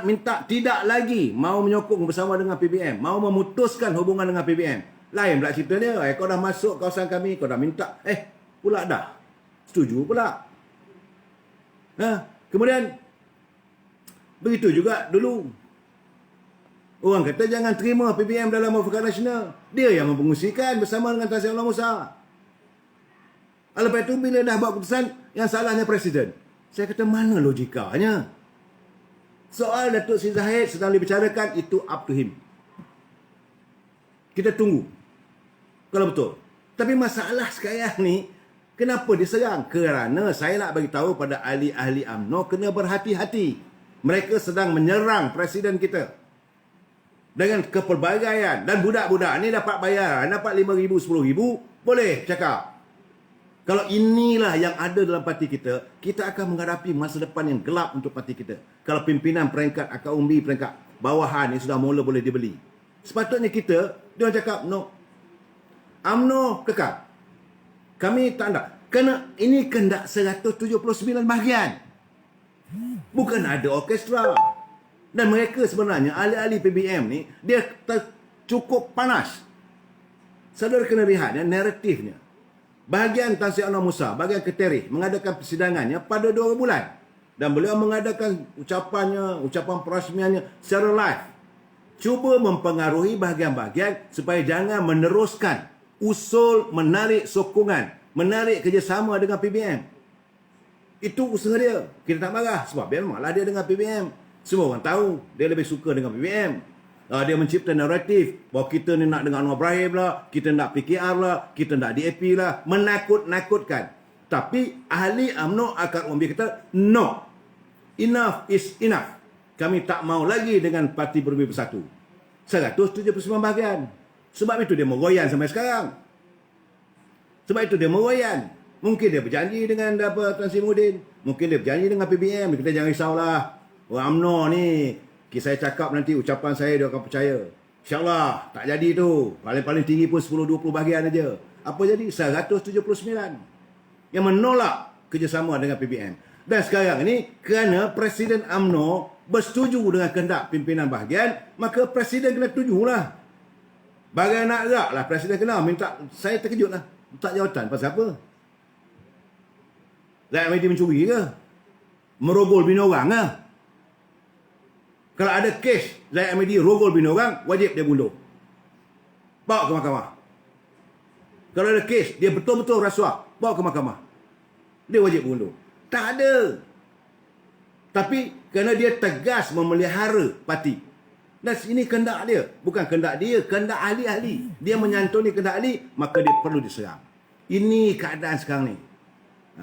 Speaker 1: minta tidak lagi mau menyokong bersama dengan PBM, mau memutuskan hubungan dengan PBM. Lain pula cerita dia, kau dah masuk kawasan kami, kau dah minta, pula dah setuju pula. Kemudian begitu juga dulu. Orang kata jangan terima PBM dalam Mufakat Nasional. Dia yang mempengusikan bersama dengan Tan Sri Allah Musa. Lepas itu bila dah buat keputusan, yang salahnya presiden. Saya kata mana logikanya? Soal Datuk Seri Zahid sedang dibicarakan, itu up to him. Kita tunggu. Kalau betul. Tapi masalah sekarang ni, kenapa diserang? Kerana saya nak bagi tahu pada ahli-ahli UMNO kena berhati-hati. Mereka sedang menyerang presiden kita. Dengan kepelbagaian. Dan budak-budak ni dapat bayar. Dapat RM5,000, RM10,000. Boleh cakap. Kalau inilah yang ada dalam parti kita, kita akan menghadapi masa depan yang gelap untuk parti kita. Kalau pimpinan peringkat akar umbi, peringkat bawahan ni sudah mula boleh dibeli. Sepatutnya kita, dia orang cakap, no. UMNO kekal. Kami tak nak. Kerana ini kehendak 179 bahagian. Bukan ada orkestra. Dan mereka sebenarnya, ahli-ahli PBM ni, dia cukup panas. Saudara kena lihat naratifnya. Bahagian Tan Sri Allah Musa, bahagian Keterih, mengadakan persidangannya pada 2 bulan. Dan beliau mengadakan ucapan perasmiannya secara live. Cuba mempengaruhi bahagian-bahagian supaya jangan meneruskan usul menarik sokongan, menarik kerjasama dengan PBM. Itu usaha dia. Kita tak marah sebab memanglah dia dengan PBM. Semua orang tahu dia lebih suka dengan PBM. Dia mencipta naratif bahawa kita ni nak dengan Anwar Ibrahim lah, kita nak PKR lah, kita nak DAP lah, menakut-nakutkan. Tapi ahli UMNO akar umbi kata, no, enough is enough. Kami tak mau lagi dengan Parti Berbudi Bersatu. 179 bahagian. Sebab itu dia meroyan sampai sekarang. Sebab itu dia meroyan. Mungkin dia berjanji dengan Tan Sri Muhyiddin. Mungkin dia berjanji dengan PBM. Kita jangan risaulah. Orang UMNO ni, saya cakap nanti ucapan saya dia akan percaya. InsyaAllah tak jadi tu. Paling-paling tinggi pun 10-20 bahagian aja. Apa jadi? 179. Yang menolak kerjasama dengan PBM. Dan sekarang ini, kerana Presiden UMNO bersetuju dengan kehendak pimpinan bahagian, maka Presiden kena tujulah. Bagai nak gerak lah Presiden kena minta. Saya terkejut lah. Tak jawatan pasal apa? Rakyat Mahdi mencuri ke? Merogol bini orang ke? Kalau ada kes Rakyat Mahdi rogol bini orang, wajib dia bunuh. Bawa ke mahkamah. Kalau ada kes dia betul-betul rasuah, bawa ke mahkamah. Dia wajib bunuh. Tak ada. Tapi kerana dia tegas memelihara parti. Dan ini kehendak dia. Bukan kehendak dia, kehendak ahli-ahli. Dia menyantuni kehendak ahli, maka dia perlu diserang. Ini keadaan sekarang ni.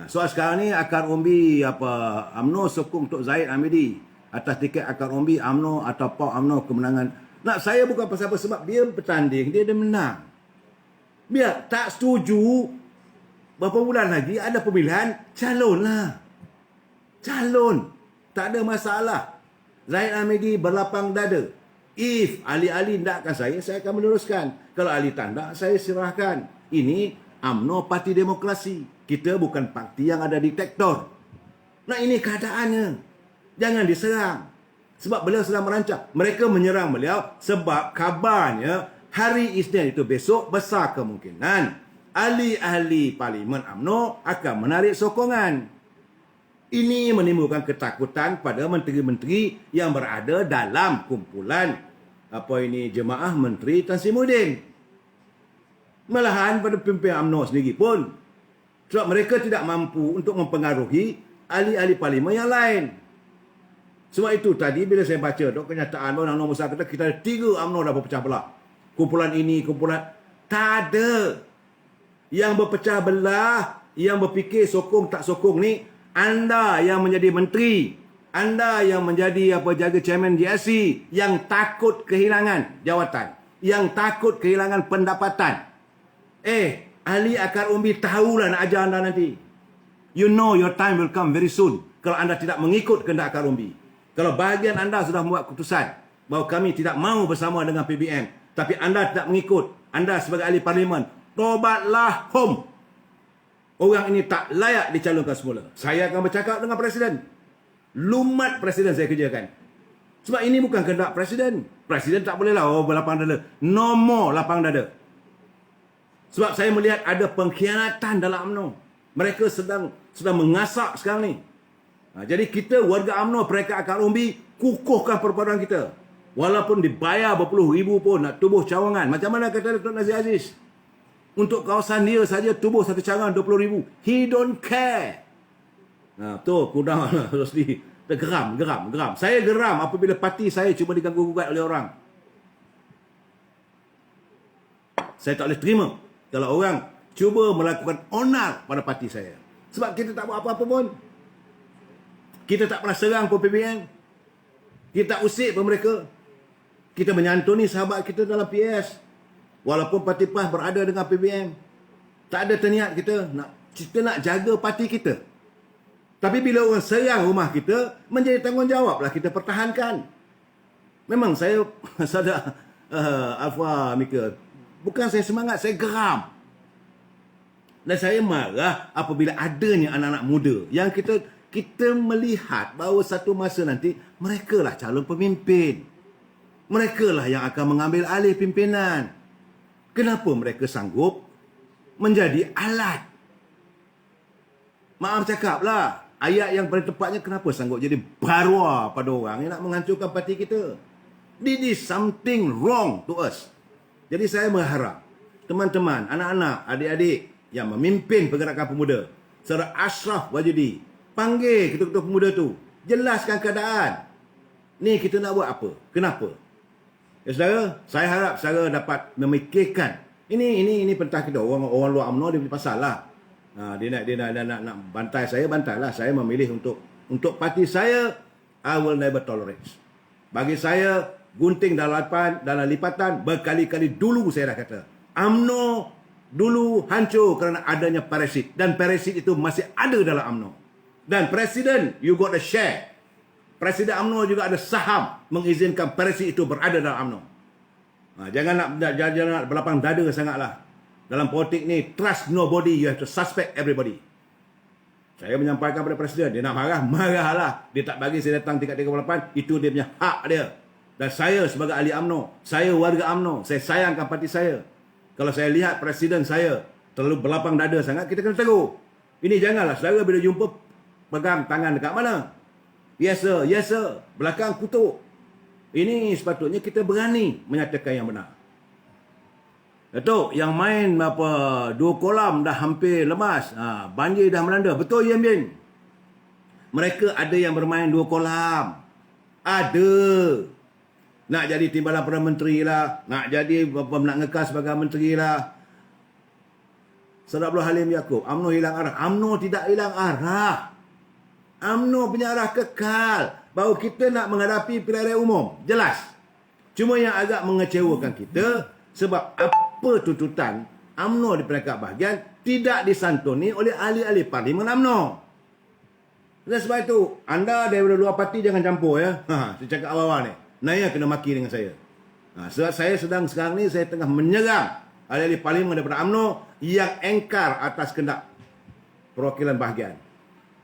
Speaker 1: Soal sekarang ni akar umbi UMNO sokong Tok Zahid Hamidi atas tiket akar umbi UMNO atau PAU UMNO kemenangan. Nak saya bukan pasal apa, sebab dia bertanding, dia menang. Biar tak setuju, berapa bulan lagi ada pemilihan, calon lah. Calon. Tak ada masalah. Zahid Hamidi berlapang dada. If ahli-ahli nakkan saya akan meneruskan. Kalau ahli tak nak, saya serahkan. Ini UMNO Parti Demokrasi. Kita bukan parti yang ada diktator. Nah, ini keadaannya. Jangan diserang. Sebab beliau sedang merancang. Mereka menyerang beliau sebab kabarnya hari Isnin itu besok besar kemungkinan ahli-ahli Parlimen UMNO akan menarik sokongan. Ini menimbulkan ketakutan pada menteri-menteri yang berada dalam kumpulan jemaah menteri Tan Sri Muhyiddin. Malahan pada pimpinan UMNO sendiri pun. Sebab mereka tidak mampu untuk mempengaruhi ahli-ahli parlimen yang lain. Sebab itu tadi bila saya baca kenyataan Undang-Undang Besar kita ada 3 UMNO dah berpecah belah. Kumpulan ini, kumpulan... Tak ada. Yang berpecah belah, yang berfikir sokong tak sokong ni, anda yang menjadi menteri, anda yang menjadi jaga chairman GSC, yang takut kehilangan jawatan, yang takut kehilangan pendapatan. Ahli akar umbi tahulah nak ajar anda nanti. You know your time will come very soon kalau anda tidak mengikut kehendak akar umbi. Kalau bahagian anda sudah membuat keputusan bahawa kami tidak mahu bersama dengan PBM, tapi anda tidak mengikut, anda sebagai ahli parlimen, tobatlah home. Orang ini tak layak dicalonkan semula. Saya akan bercakap dengan Presiden. Lumat Presiden saya kerjakan. Sebab ini bukan kehendak Presiden. Presiden tak bolehlah berlapang dada. No more lapang dada. Sebab saya melihat ada pengkhianatan dalam UMNO. Mereka sedang mengasak sekarang ni. Jadi kita warga UMNO mereka akan umbi kukuhkan perpaduan kita. Walaupun dibayar berpuluh ribu pun nak tubuh cawangan. Macam mana kata Datuk Nazir Aziz? Untuk kawasan dia saja tubuh satu cawangan 20,000. He don't care. Tu kudang Rosli geram. Saya geram apabila parti saya cuba diganggu-gugat oleh orang. Saya tak boleh terima kalau orang cuba melakukan onar pada parti saya. Sebab kita tak buat apa-apa pun. Kita tak pernah serang pun PBM. Kita tak usik pun mereka. Kita menyantuni sahabat kita dalam PS. Walaupun parti PAS berada dengan PBM. Tak ada terniat kita nak jaga parti kita. Tapi bila orang serang rumah kita, menjadi tanggungjawablah kita pertahankan. Memang saya sadar Alfa Mika. Bukan saya semangat, saya geram. Dan saya marah apabila adanya anak-anak muda yang kita melihat bahawa satu masa nanti mereka lah calon pemimpin. Mereka lah yang akan mengambil alih pimpinan. Kenapa mereka sanggup menjadi alat? Maaf cakaplah, ayat yang paling tepatnya kenapa sanggup jadi barwa pada orang yang nak menghancurkan parti kita. This is something wrong to us. Jadi saya berharap teman-teman, anak-anak, adik-adik yang memimpin pergerakan pemuda, Saudara Ashraf Wajidi, panggil ketua-ketua pemuda tu, jelaskan keadaan. Ni kita nak buat apa? Kenapa? Ya saudara, saya harap saudara dapat memikirkan. Ini pentah kita. Orang luar UMNO dia punya pasal lah. Dia nak bantai saya, bantailah. Saya memilih untuk parti saya, I will never tolerate. Bagi saya, gunting dalam lipatan, berkali-kali dulu saya dah kata. UMNO dulu hancur kerana adanya parasit. Dan parasit itu masih ada dalam UMNO. Dan Presiden, you got a share. Presiden UMNO juga ada saham mengizinkan parasit itu berada dalam UMNO. Jangan nak berlapang dada sangatlah. Dalam politik ni, trust nobody, you have to suspect everybody. Saya menyampaikan kepada Presiden, dia nak marah, marahlah. Dia tak bagi saya datang tingkat 38, itu dia punya hak dia. Dan saya sebagai ahli UMNO, saya warga UMNO, saya sayangkan parti saya. Kalau saya lihat Presiden saya terlalu berlapang dada sangat, kita kena tegur. Ini janganlah, saudara bila jumpa, pegang tangan dekat mana? Yes sir, belakang kutuk. Ini sepatutnya kita berani menyatakan yang benar. Datuk, yang main 2 kolam dah hampir lemas. Banjir dah melanda. Betul, Yen Bin? Mereka ada yang bermain 2 kolam. Ada. Nak jadi timbalan Perdana Menteri lah. Nak jadi nak ngekas sebagai menteri lah. Saudara Abdul Halim Yaakob, UMNO hilang arah. UMNO tidak hilang arah. UMNO punya arah kekal. Bahawa kita nak menghadapi pilihan raya umum. Jelas. Cuma yang agak mengecewakan kita, sebab apa tuntutan UMNO di peringkat bahagian tidak disantuni oleh ahli-ahli parlimen UMNO. Dan sebab itu, anda daripada luar parti jangan campur ya. Saya cakap awal-awal ni. Naya kena maki dengan saya. Sebab saya sekarang ni saya tengah menyerang ahli-ahli parlimen daripada UMNO yang engkar atas kehendak perwakilan bahagian.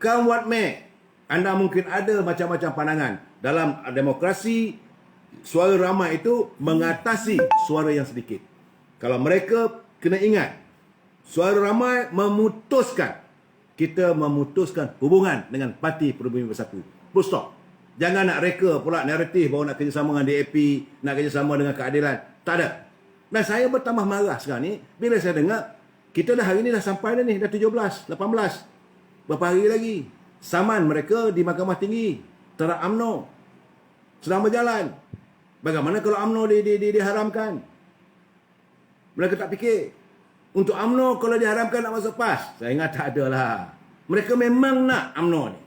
Speaker 1: Come what may. Anda mungkin ada macam-macam pandangan. Dalam demokrasi, suara ramai itu mengatasi suara yang sedikit. Kalau mereka kena ingat, suara ramai memutuskan, kita memutuskan hubungan dengan Parti Pribumi Bersatu. Full stop. Jangan nak reka pula naratif bahawa nak kerjasama dengan DAP, nak kerjasama dengan keadilan. Tak ada. Dan saya bertambah marah sekarang ni, bila saya dengar, kita dah hari ni dah sampai dah ni, dah 17, 18. Berapa hari lagi? Saman mereka di Mahkamah Tinggi terhadap UMNO. sedang berjalan. Bagaimana kalau UMNO diharamkan? Mereka tak fikir. Untuk UMNO kalau diharamkan nak masuk PAS, saya ingat tak ada lah. Mereka memang nak UMNO ni.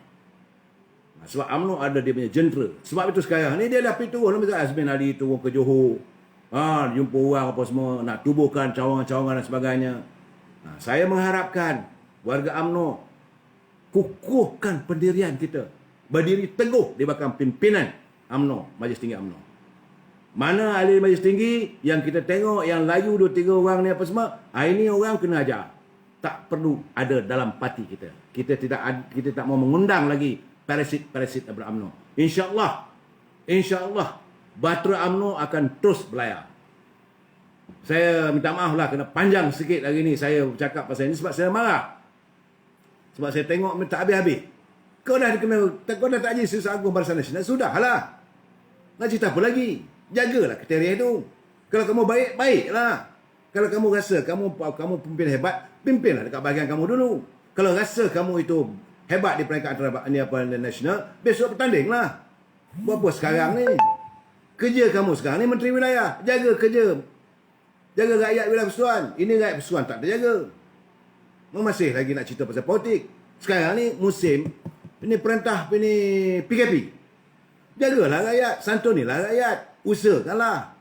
Speaker 1: Sebab UMNO ada dia punya jentera. Sebab itu sekarang ni dia dah pergi turun. Misalnya Azmin Ali turun ke Johor. Jumpa orang apa semua. Nak tubuhkan cawangan-cawangan dan sebagainya. Saya mengharapkan warga UMNO kukuhkan pendirian kita. Berdiri teguh di belakang pimpinan UMNO, Majlis Tinggi UMNO. Mana ahli Majlis Tinggi yang kita tengok yang layu 2-3 orang ni apa semua. Ini orang kena ajar. Tak perlu ada dalam parti kita. Kita tak mau mengundang lagi parasit daripada UMNO. InsyaAllah batera UMNO akan terus berlayar. Saya minta maaf lah kena panjang sikit hari ni saya bercakap pasal ini sebab saya marah. Sebab saya tengok tak habis-habis. Kau dah tak jadi Setiausaha Agung Barisan Nasional, sudahlah. Nak cerita apa lagi? Jagalah kriteria itu. Kalau kamu baik, baiklah. Kalau kamu rasa kamu pemimpin hebat, pimpinlah dekat bahagian kamu dulu. Kalau rasa kamu itu hebat di peringkat nasional, besok bertandinglah. Buat apa sekarang ni? Kerja kamu sekarang ni Menteri Wilayah. Jaga kerja. Jaga rakyat wilayah Persekutuan. Ini rakyat Persekutuan tak terjaga. Masih lagi nak cerita pasal politik. Sekarang ni musim ini perintah ini PKP. Jagalah rakyat, santunilah rakyat, usahakanlah.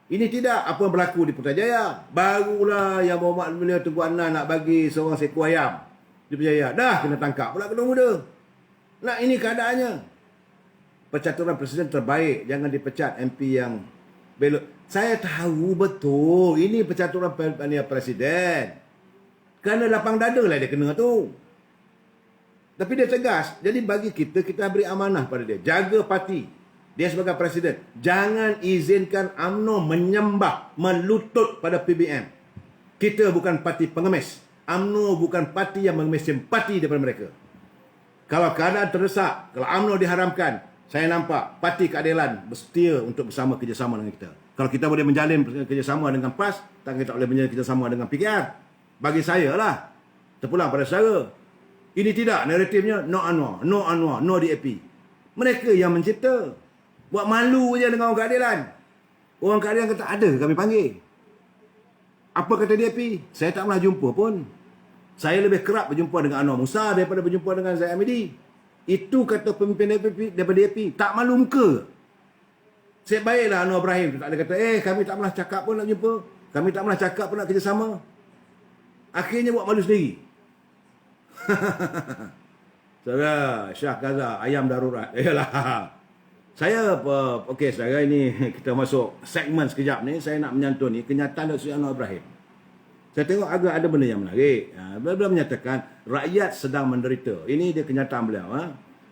Speaker 1: Ini tidak apa yang berlaku di Putrajaya. Barulah yang Muhammad Beliau Tengku Annan nak bagi seorang seekor ayam di Putrajaya. Dah kena tangkap pula kedua muda. Nah, ini keadaannya. Percaturan presiden terbaik, jangan dipecat MP yang belok. Saya tahu betul ini percaturan presiden. Kerana lapang dada lah dia kena tu. Tapi dia tegas. Jadi bagi kita beri amanah pada dia. Jaga parti. Dia sebagai presiden. Jangan izinkan UMNO menyembah, melutut pada PBM. Kita bukan parti pengemis. UMNO bukan parti yang mengemis simpati daripada mereka. Kalau keadaan terdesak, kalau UMNO diharamkan, saya nampak parti keadilan bersetia untuk bersama kerjasama dengan kita. Kalau kita boleh menjalin kerjasama dengan PAS, tak kita boleh menjalin kerjasama dengan PKR. Bagi saya lah. Terpulang pada saya. Ini tidak naratifnya no Anwar, no Anwar, no DAP. Mereka yang mencipta. Buat malu je dengan orang keadilan. Orang keadilan kata ada kami panggil. Apa kata DAP? Saya tak pernah jumpa pun. Saya lebih kerap berjumpa dengan Anwar Musa daripada berjumpa dengan Zaid Hamidi. Itu kata pemimpin DAP daripada DAP. Tak malu muka. Saya baiklah Anwar Ibrahim. Tak ada kata, kami tak pernah cakap pun nak jumpa. Kami tak pernah cakap pun nak kerjasama. Akhirnya buat malu sendiri. Saudara Syah Gaza, ayam darurat. Yalah. Saya okey saudara, ini kita masuk segmen sekejap ni. Saya nak menyantun ni kenyataan Dr. Anwar Ibrahim. Saya tengok agak ada benda yang menarik. Beliau menyatakan rakyat sedang menderita. Ini dia kenyataan beliau.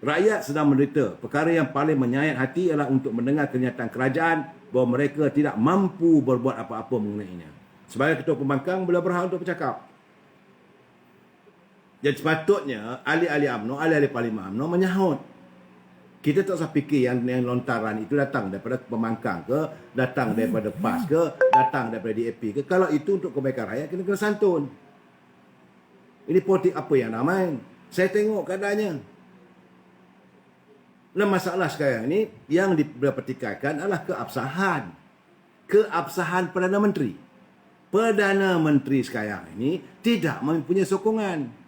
Speaker 1: Rakyat sedang menderita. Perkara yang paling menyayat hati ialah untuk mendengar kenyataan kerajaan bahawa mereka tidak mampu berbuat apa-apa mengenainya. Sebagai Ketua Pembangkang, beliau berhak untuk bercakap. Jadi sepatutnya ahli-ahli UMNO, ahli-ahli Parlimen UMNO menyahut. Kita tak usah fikir yang lontaran itu datang daripada Pembangkang ke, datang daripada PAS ke, datang daripada DAP ke. Kalau itu untuk kebaikan rakyat, kena santun. Ini politik apa yang nak main? Saya tengok keadaannya. Dan masalah sekarang ini yang dipertikaikan adalah keabsahan. Keabsahan Perdana Menteri. Perdana Menteri sekarang ini tidak mempunyai sokongan.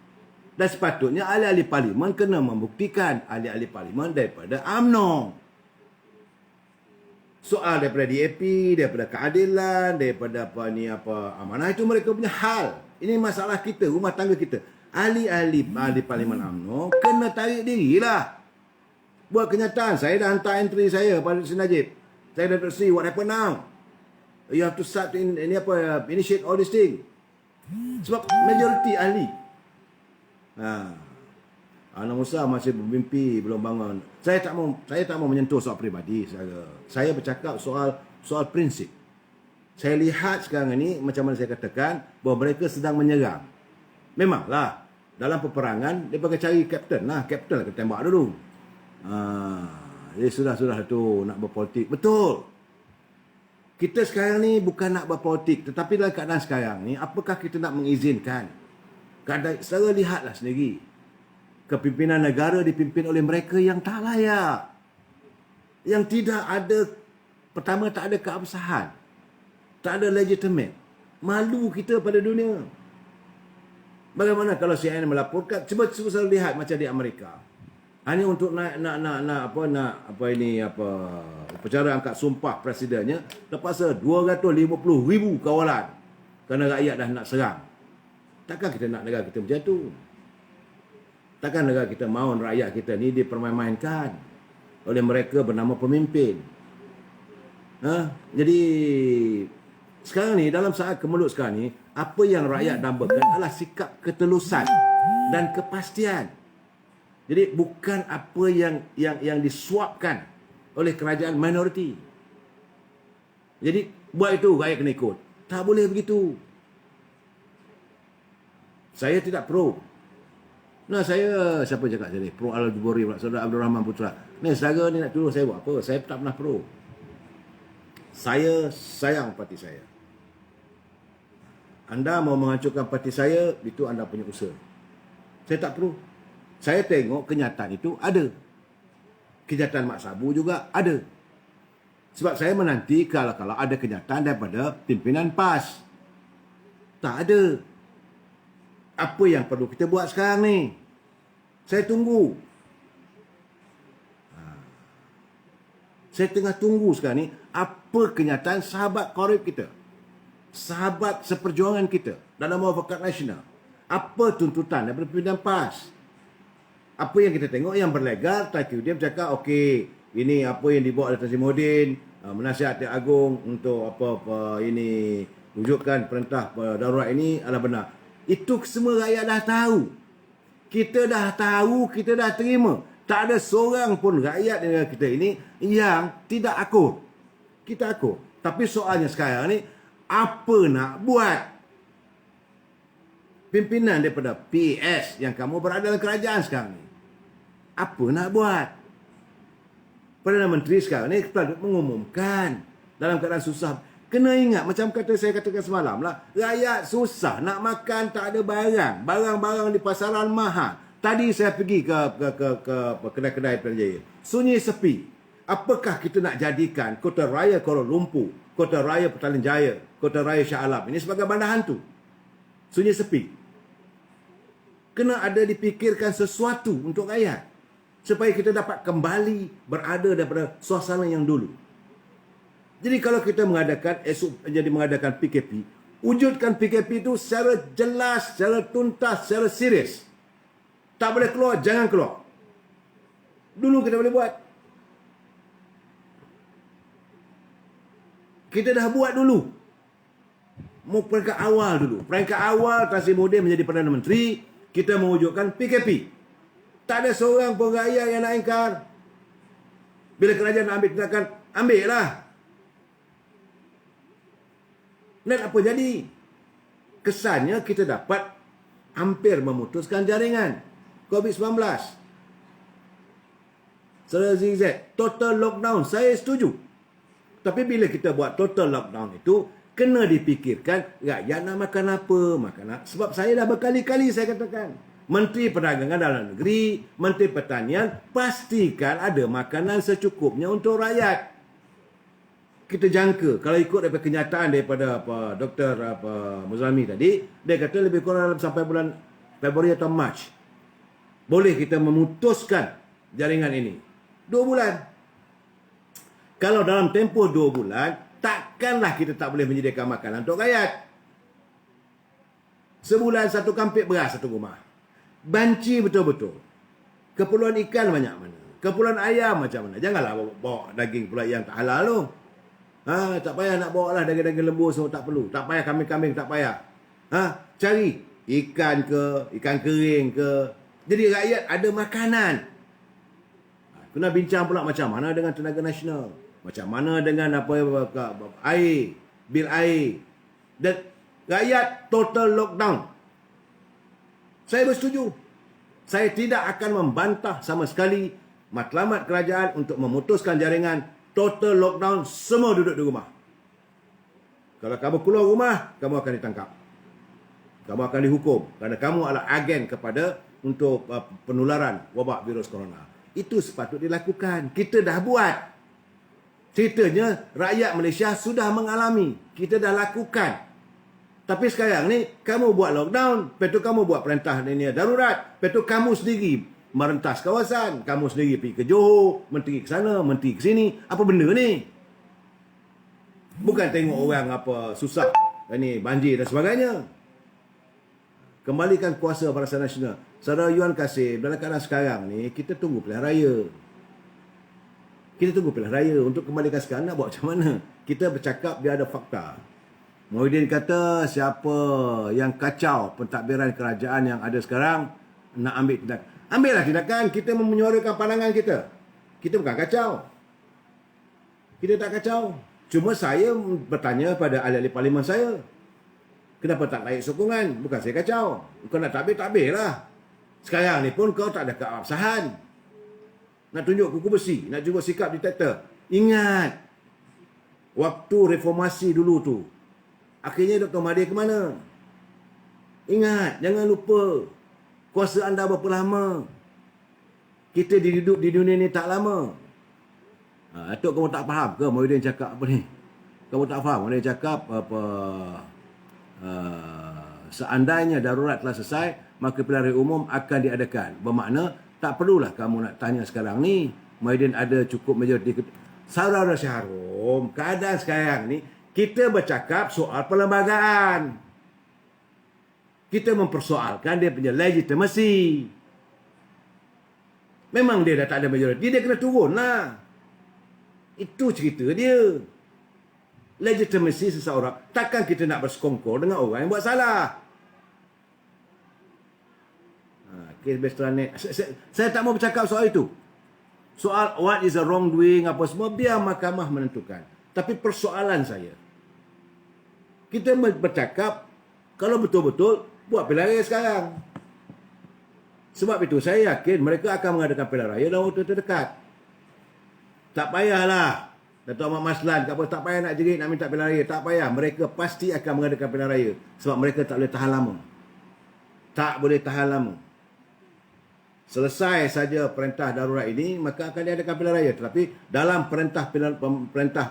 Speaker 1: Dan sepatutnya ahli-ahli Parlimen kena membuktikan ahli-ahli Parlimen daripada UMNO. Soal daripada DAP, daripada keadilan, daripada amanah, itu mereka punya hal. Ini masalah kita, rumah tangga kita. Ahli-ahli Parlimen UMNO kena tarik dirilah. Buat kenyataan. Saya dah hantar entry saya pada Sri Najib. Saya dah see what happen now. You have to start initiate all this thing. Sebab majoriti ahli. Anwar Musa masih bermimpi, belum bangun. Saya tak mau menyentuh soal peribadi. Saya bercakap soal prinsip. Saya lihat sekarang ini macam mana saya katakan bahawa mereka sedang menyerang. Memanglah dalam peperangan dia pakai cari kapten lah kena tembak dulu. Jadi sudah tu nak berpolitik. Betul. Kita sekarang ni bukan nak berpolitik, tetapi dalam keadaan sekarang ni apakah kita nak mengizinkan? Saudara lihatlah sendiri. Kepimpinan negara dipimpin oleh mereka yang tak layak. yang tidak ada, pertama tak ada keabsahan, tak ada legitimate. Malu kita pada dunia. Bagaimana kalau CNN melaporkan, cuba selalu lihat macam di Amerika. Hanya untuk nak upacara angkat sumpah presidennya, terpaksa 250,000 kawalan kerana rakyat dah nak serang. Takkan kita nak negara kita macam tu? Takkan negara kita mahu rakyat kita ni dipermain-mainkan oleh mereka bernama pemimpin? Jadi sekarang ni, dalam saat kemelut sekarang ni, apa yang rakyat dambakan adalah sikap ketelusan dan kepastian. Jadi bukan apa yang disuapkan oleh kerajaan minoriti. Jadi buat itu rakyat kena ikut. Tak boleh begitu. Saya tidak pro. Nah, siapa cakap tadi? Pro Al-Juburi, Saudara Abdul Rahman Putra. Ni saudara ni nak tuduh saya buat apa? Saya tak pernah pro. Saya sayang parti saya. Anda mau menghancurkan parti saya, itu anda punya usaha. Saya tak pro. Saya tengok kenyataan itu ada. Kenyataan Mak Sabu juga ada. Sebab saya menanti kalau ada kenyataan daripada pimpinan PAS. Tak ada. Apa yang perlu kita buat sekarang ni? Saya tunggu. Saya tengah tunggu sekarang ni apa kenyataan sahabat korip kita, sahabat seperjuangan kita dalam Muafakat Nasional. Apa tuntutan daripada pimpinan PAS? Apa yang kita tengok yang berlegar, Tan Sri Muhyiddin bercakap, okey, ini apa yang dibuat oleh Tan Sri Muhyiddin, Penasihat Agung untuk apa ini, wujudkan perintah darurat ini adalah benar. Itu semua rakyat dah tahu. Kita dah tahu, kita dah terima. Tak ada seorang pun rakyat negara kita ini yang tidak akur. Kita akur. Tapi soalnya sekarang ni, apa nak buat? Pimpinan daripada PAS yang kamu berada dalam kerajaan sekarang ni, apa nak buat? Perdana Menteri sekarang ni mengumumkan dalam keadaan susah. Kena ingat, macam saya katakan semalam lah, rakyat susah nak makan, tak ada barang. Barang-barang di pasaran mahal. Tadi saya pergi ke kedai-kedai Pilihan Jaya. Sunyi sepi. Apakah kita nak jadikan Kota Raya Kuala Lumpur, Kota Raya Petaling Jaya, Kota Raya Shah Alam ini sebagai bandar hantu? Sunyi sepi. Kena ada dipikirkan sesuatu untuk rakyat, supaya kita dapat kembali berada daripada suasana yang dulu. Jadi kalau kita mengadakan PKP, wujudkan PKP itu secara jelas, secara tuntas, secara serius. Tak boleh keluar, jangan keluar. Dulu kita boleh buat. Kita dah buat dulu. Mau peringkat awal dulu. Peringkat awal Tan Sri Muhyiddin menjadi Perdana Menteri, kita mewujudkan PKP. Tak ada seorang pun rakyat yang nak ingkar. Bila kerajaan nak ambil tindakan, ambil lah. Dan apa jadi? Kesannya kita dapat hampir memutuskan jaringan COVID-19. Secara zigzag, total lockdown, saya setuju. Tapi bila kita buat total lockdown itu, kena dipikirkan rakyat nak makan apa, sebab saya dah berkali-kali saya katakan, Menteri Perdagangan Dalam Negeri, Menteri Pertanian, pastikan ada makanan secukupnya untuk rakyat. Kita jangka, kalau ikut daripada kenyataan daripada Dr. Muzami tadi, dia kata lebih kurang sampai bulan Februari atau Mac, boleh kita memutuskan jaringan ini. 2 bulan. Kalau dalam tempoh 2 bulan, takkanlah kita tak boleh menyediakan makanan untuk rakyat. Sebulan 1 kampik beras 1 rumah. Banci betul-betul. Keperluan ikan banyak mana. Keperluan ayam macam mana. Janganlah bawa daging pula yang tak halal tu. Tak payah nak bawa lah daging-daging lembu semua, tak perlu. Tak payah kambing-kambing, tak payah. Cari ikan ke, ikan kering ke. Jadi rakyat ada makanan. Kena bincang pula macam mana dengan tenaga nasional. Macam mana dengan air, bil air. Dan rakyat total lockdown. Saya bersetuju. Saya tidak akan membantah sama sekali matlamat kerajaan untuk memutuskan jaringan total lockdown, semua duduk di rumah. Kalau kamu keluar rumah, kamu akan ditangkap. Kamu akan dihukum kerana kamu adalah agen kepada untuk penularan wabak virus corona. Itu sepatut dilakukan. Kita dah buat. Ceritanya rakyat Malaysia sudah mengalami. Kita dah lakukan. Tapi sekarang ni kamu buat lockdown, lepas tu kamu buat perintah ni darurat, lepas tu kamu sendiri merentas kawasan, kamu sendiri pergi ke Johor, menteri ke sana, menteri ke sini. Apa benda ni? Bukan tengok orang apa susah, ni banjir dan sebagainya. Kembalikan kuasa Barisan Nasional. Saudara Yuan Kasim, dalam keadaan sekarang ni kita tunggu pilihan raya. Kita tunggu pilihan raya. Untuk kembalikan sekarang nak buat macam mana? Kita bercakap dia ada fakta. Muhyiddin kata siapa yang kacau pentadbiran kerajaan yang ada sekarang nak ambil tindakan. Ambillah tindakan. Kita menyuarakan pandangan kita. Kita bukan kacau. Kita tak kacau. Cuma saya bertanya pada ahli-ahli parlimen saya. Kenapa tak naik sokongan? Bukan saya kacau. Kau nak takbir lah. Sekarang ni pun kau tak ada keabsahan. Nak tunjuk kuku besi. Nak tunjuk sikap diktator. Ingat. Waktu reformasi dulu tu. Akhirnya Dr. Mahathir ke mana? Ingat, jangan lupa. Kuasa anda berapa lama? Kita hidup di dunia ni tak lama. Atuk, kamu tak faham ke Muhyiddin cakap apa ni? Kamu tak faham? Muhyiddin cakap apa? Seandainya darurat telah selesai, maka pilihan raya umum akan diadakan. Bermakna, tak perlulah kamu nak tanya sekarang ni. Muhyiddin ada cukup majoriti. Saudara Syaharum, keadaan sekarang ni, kita bercakap soal perlembagaan. Kita mempersoalkan dia punya legitimasi. Memang dia dah tak ada majoriti, dia kena turun lah. Itu cerita dia. Legitimasi seseorang. Takkan kita nak bersekongkol dengan orang yang buat salah. Kes Bestranet. Saya tak mau bercakap soal itu. Soal what is the wrongdoing, apa semua, biar mahkamah menentukan. Tapi persoalan saya, kita bercakap, kalau betul-betul, buat pilihan raya sekarang. Sebab itu saya yakin mereka akan mengadakan pilihan raya dalam waktu terdekat. Tak payahlah Datuk Ahmad Maslan, tak payah nak jerit, nak minta pilihan raya. Tak payah, mereka pasti akan mengadakan pilihan raya. Sebab mereka tak boleh tahan lama. Tak boleh tahan lama. Selesai saja perintah darurat ini, maka akan diadakan pilihan raya. Tetapi dalam perintah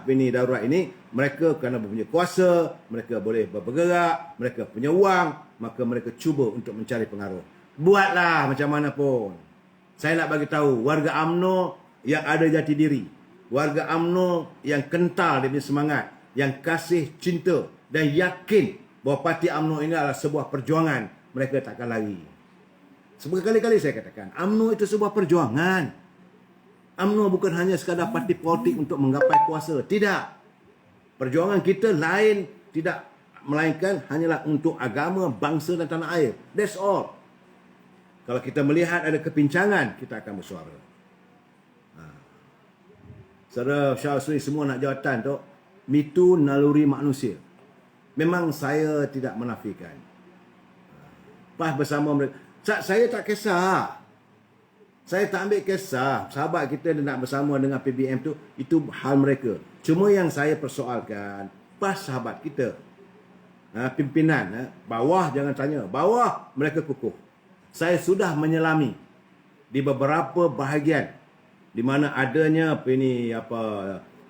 Speaker 1: ini darurat ini, mereka kerana mempunyai kuasa, mereka boleh bergerak, mereka punya wang, maka mereka cuba untuk mencari pengaruh. Buatlah macam mana pun. Saya nak bagi tahu warga UMNO yang ada jati diri, warga UMNO yang kental dia punya semangat, yang kasih cinta dan yakin bahawa parti UMNO ini adalah sebuah perjuangan, mereka takkan lari. Berkali-kali saya katakan, UMNO itu sebuah perjuangan. UMNO bukan hanya sekadar parti politik untuk menggapai kuasa. Tidak. Perjuangan kita lain, tidak, melainkan hanyalah untuk agama, bangsa dan tanah air. That's all. Kalau kita melihat ada kepincangan, kita akan bersuara. Saudara Syah Usri semua nak jawatan tu. Itu naluri manusia. Memang saya tidak menafikan. PAS bersama mereka. Saya tak kisah. Saya tak ambil kisah. Sahabat kita dia nak bersama dengan PBM tu, itu hal mereka. Cuma yang saya persoalkan, PAS sahabat kita. Pimpinan. Bawah jangan tanya. Bawah mereka kukuh. Saya sudah menyelami di beberapa bahagian di mana adanya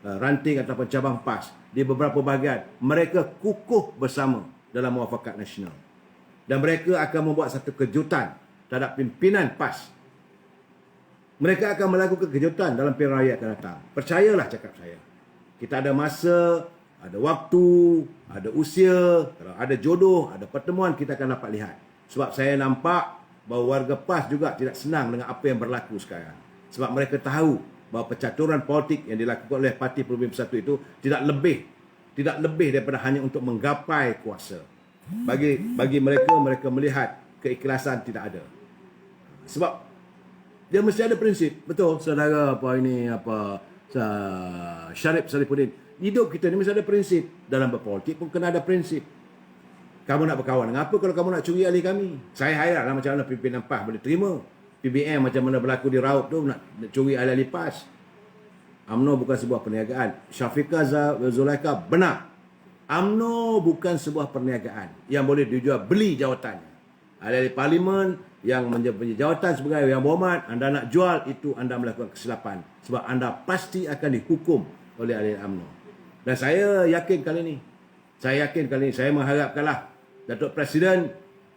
Speaker 1: ranting ataupun cabang PAS. Di beberapa bahagian mereka kukuh bersama dalam muafakat nasional. Dan mereka akan membuat satu kejutan terhadap pimpinan PAS. Mereka akan melakukan kejutan dalam pilihan raya akan datang. Percayalah cakap saya. Kita ada masa, ada waktu, ada usia, kalau ada jodoh, ada pertemuan, kita akan dapat lihat. Sebab saya nampak bahawa warga PAS juga tidak senang dengan apa yang berlaku sekarang. Sebab mereka tahu bahawa percaturan politik yang dilakukan oleh Parti Perubahan Bersatu itu tidak lebih daripada hanya untuk menggapai kuasa. Bagi mereka melihat keikhlasan tidak ada. Sebab dia mesti ada prinsip. Betul saudara Syarif Sarifuddin. Hidup kita ni mesti ada prinsip. Dalam berpolitik pun kena ada prinsip. Kamu nak berkawan dengan apa kalau kamu nak curi ahli kami? Saya hayatlah macam mana pimpinan PAS boleh terima. PBM macam mana berlaku di Raub tu nak curi ahli-ahli PAS. UMNO bukan sebuah perniagaan. Syafiqah Zulaikha benar. UMNO bukan sebuah perniagaan yang boleh dijual beli jawatannya. Ahli parlimen yang mempunyai jawatan sebagai yang berhormat, anda nak jual, itu anda melakukan kesilapan. Sebab anda pasti akan dihukum oleh ahli UMNO. Dan saya yakin kali ini, saya mengharapkanlah Datuk Presiden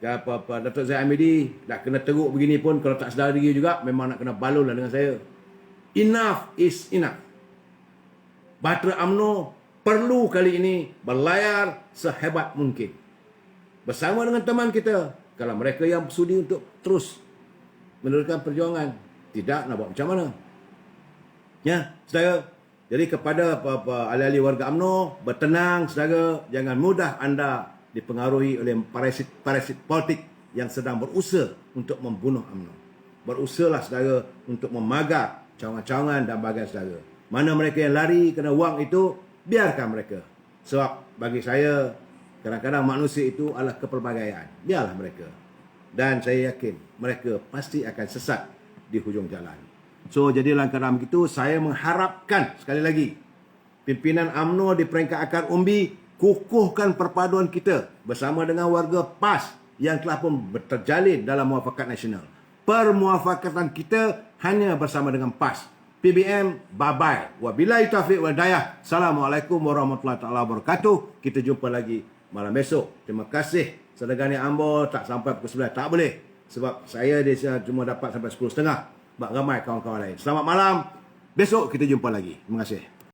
Speaker 1: Datuk Zahid Hamidi nak kena teruk begini pun, kalau tak sedar diri juga memang nak kena balon lah dengan saya. Enough is enough. Bahtera UMNO perlu kali ini berlayar sehebat mungkin bersama dengan teman kita. Kalau mereka yang sudi untuk terus meneruskan perjuangan, tidak nak buat macam mana? Ya, saudara. Jadi kepada ahli-ahli warga UMNO, bertenang saudara, jangan mudah anda dipengaruhi oleh parasit politik yang sedang berusaha untuk membunuh UMNO. Berusahalah saudara untuk memagar cawangan-cawangan dan bahagian saudara. Mana mereka yang lari kena wang itu, biarkan mereka. Sebab bagi saya, kadang-kadang manusia itu adalah kepelbagaian. Biarlah mereka. Dan saya yakin mereka pasti akan sesat di hujung jalan. So, jadi dalam keadaan begitu, saya mengharapkan sekali lagi pimpinan UMNO di peringkat akar umbi kukuhkan perpaduan kita bersama dengan warga PAS yang telah pun terjalin dalam muafakat nasional. Permuafakatan kita hanya bersama dengan PAS. PBM, bye-bye. Wabillahi taufiq wal hidayah. Assalamualaikum warahmatullahi wabarakatuh. Kita jumpa lagi malam besok. Terima kasih. Sedangkan Ambo tak sampai pukul 9. Tak boleh. Sebab saya cuma dapat sampai 10.30. Bak ramai kawan-kawan lain. Selamat malam. Besok kita jumpa lagi. Terima kasih.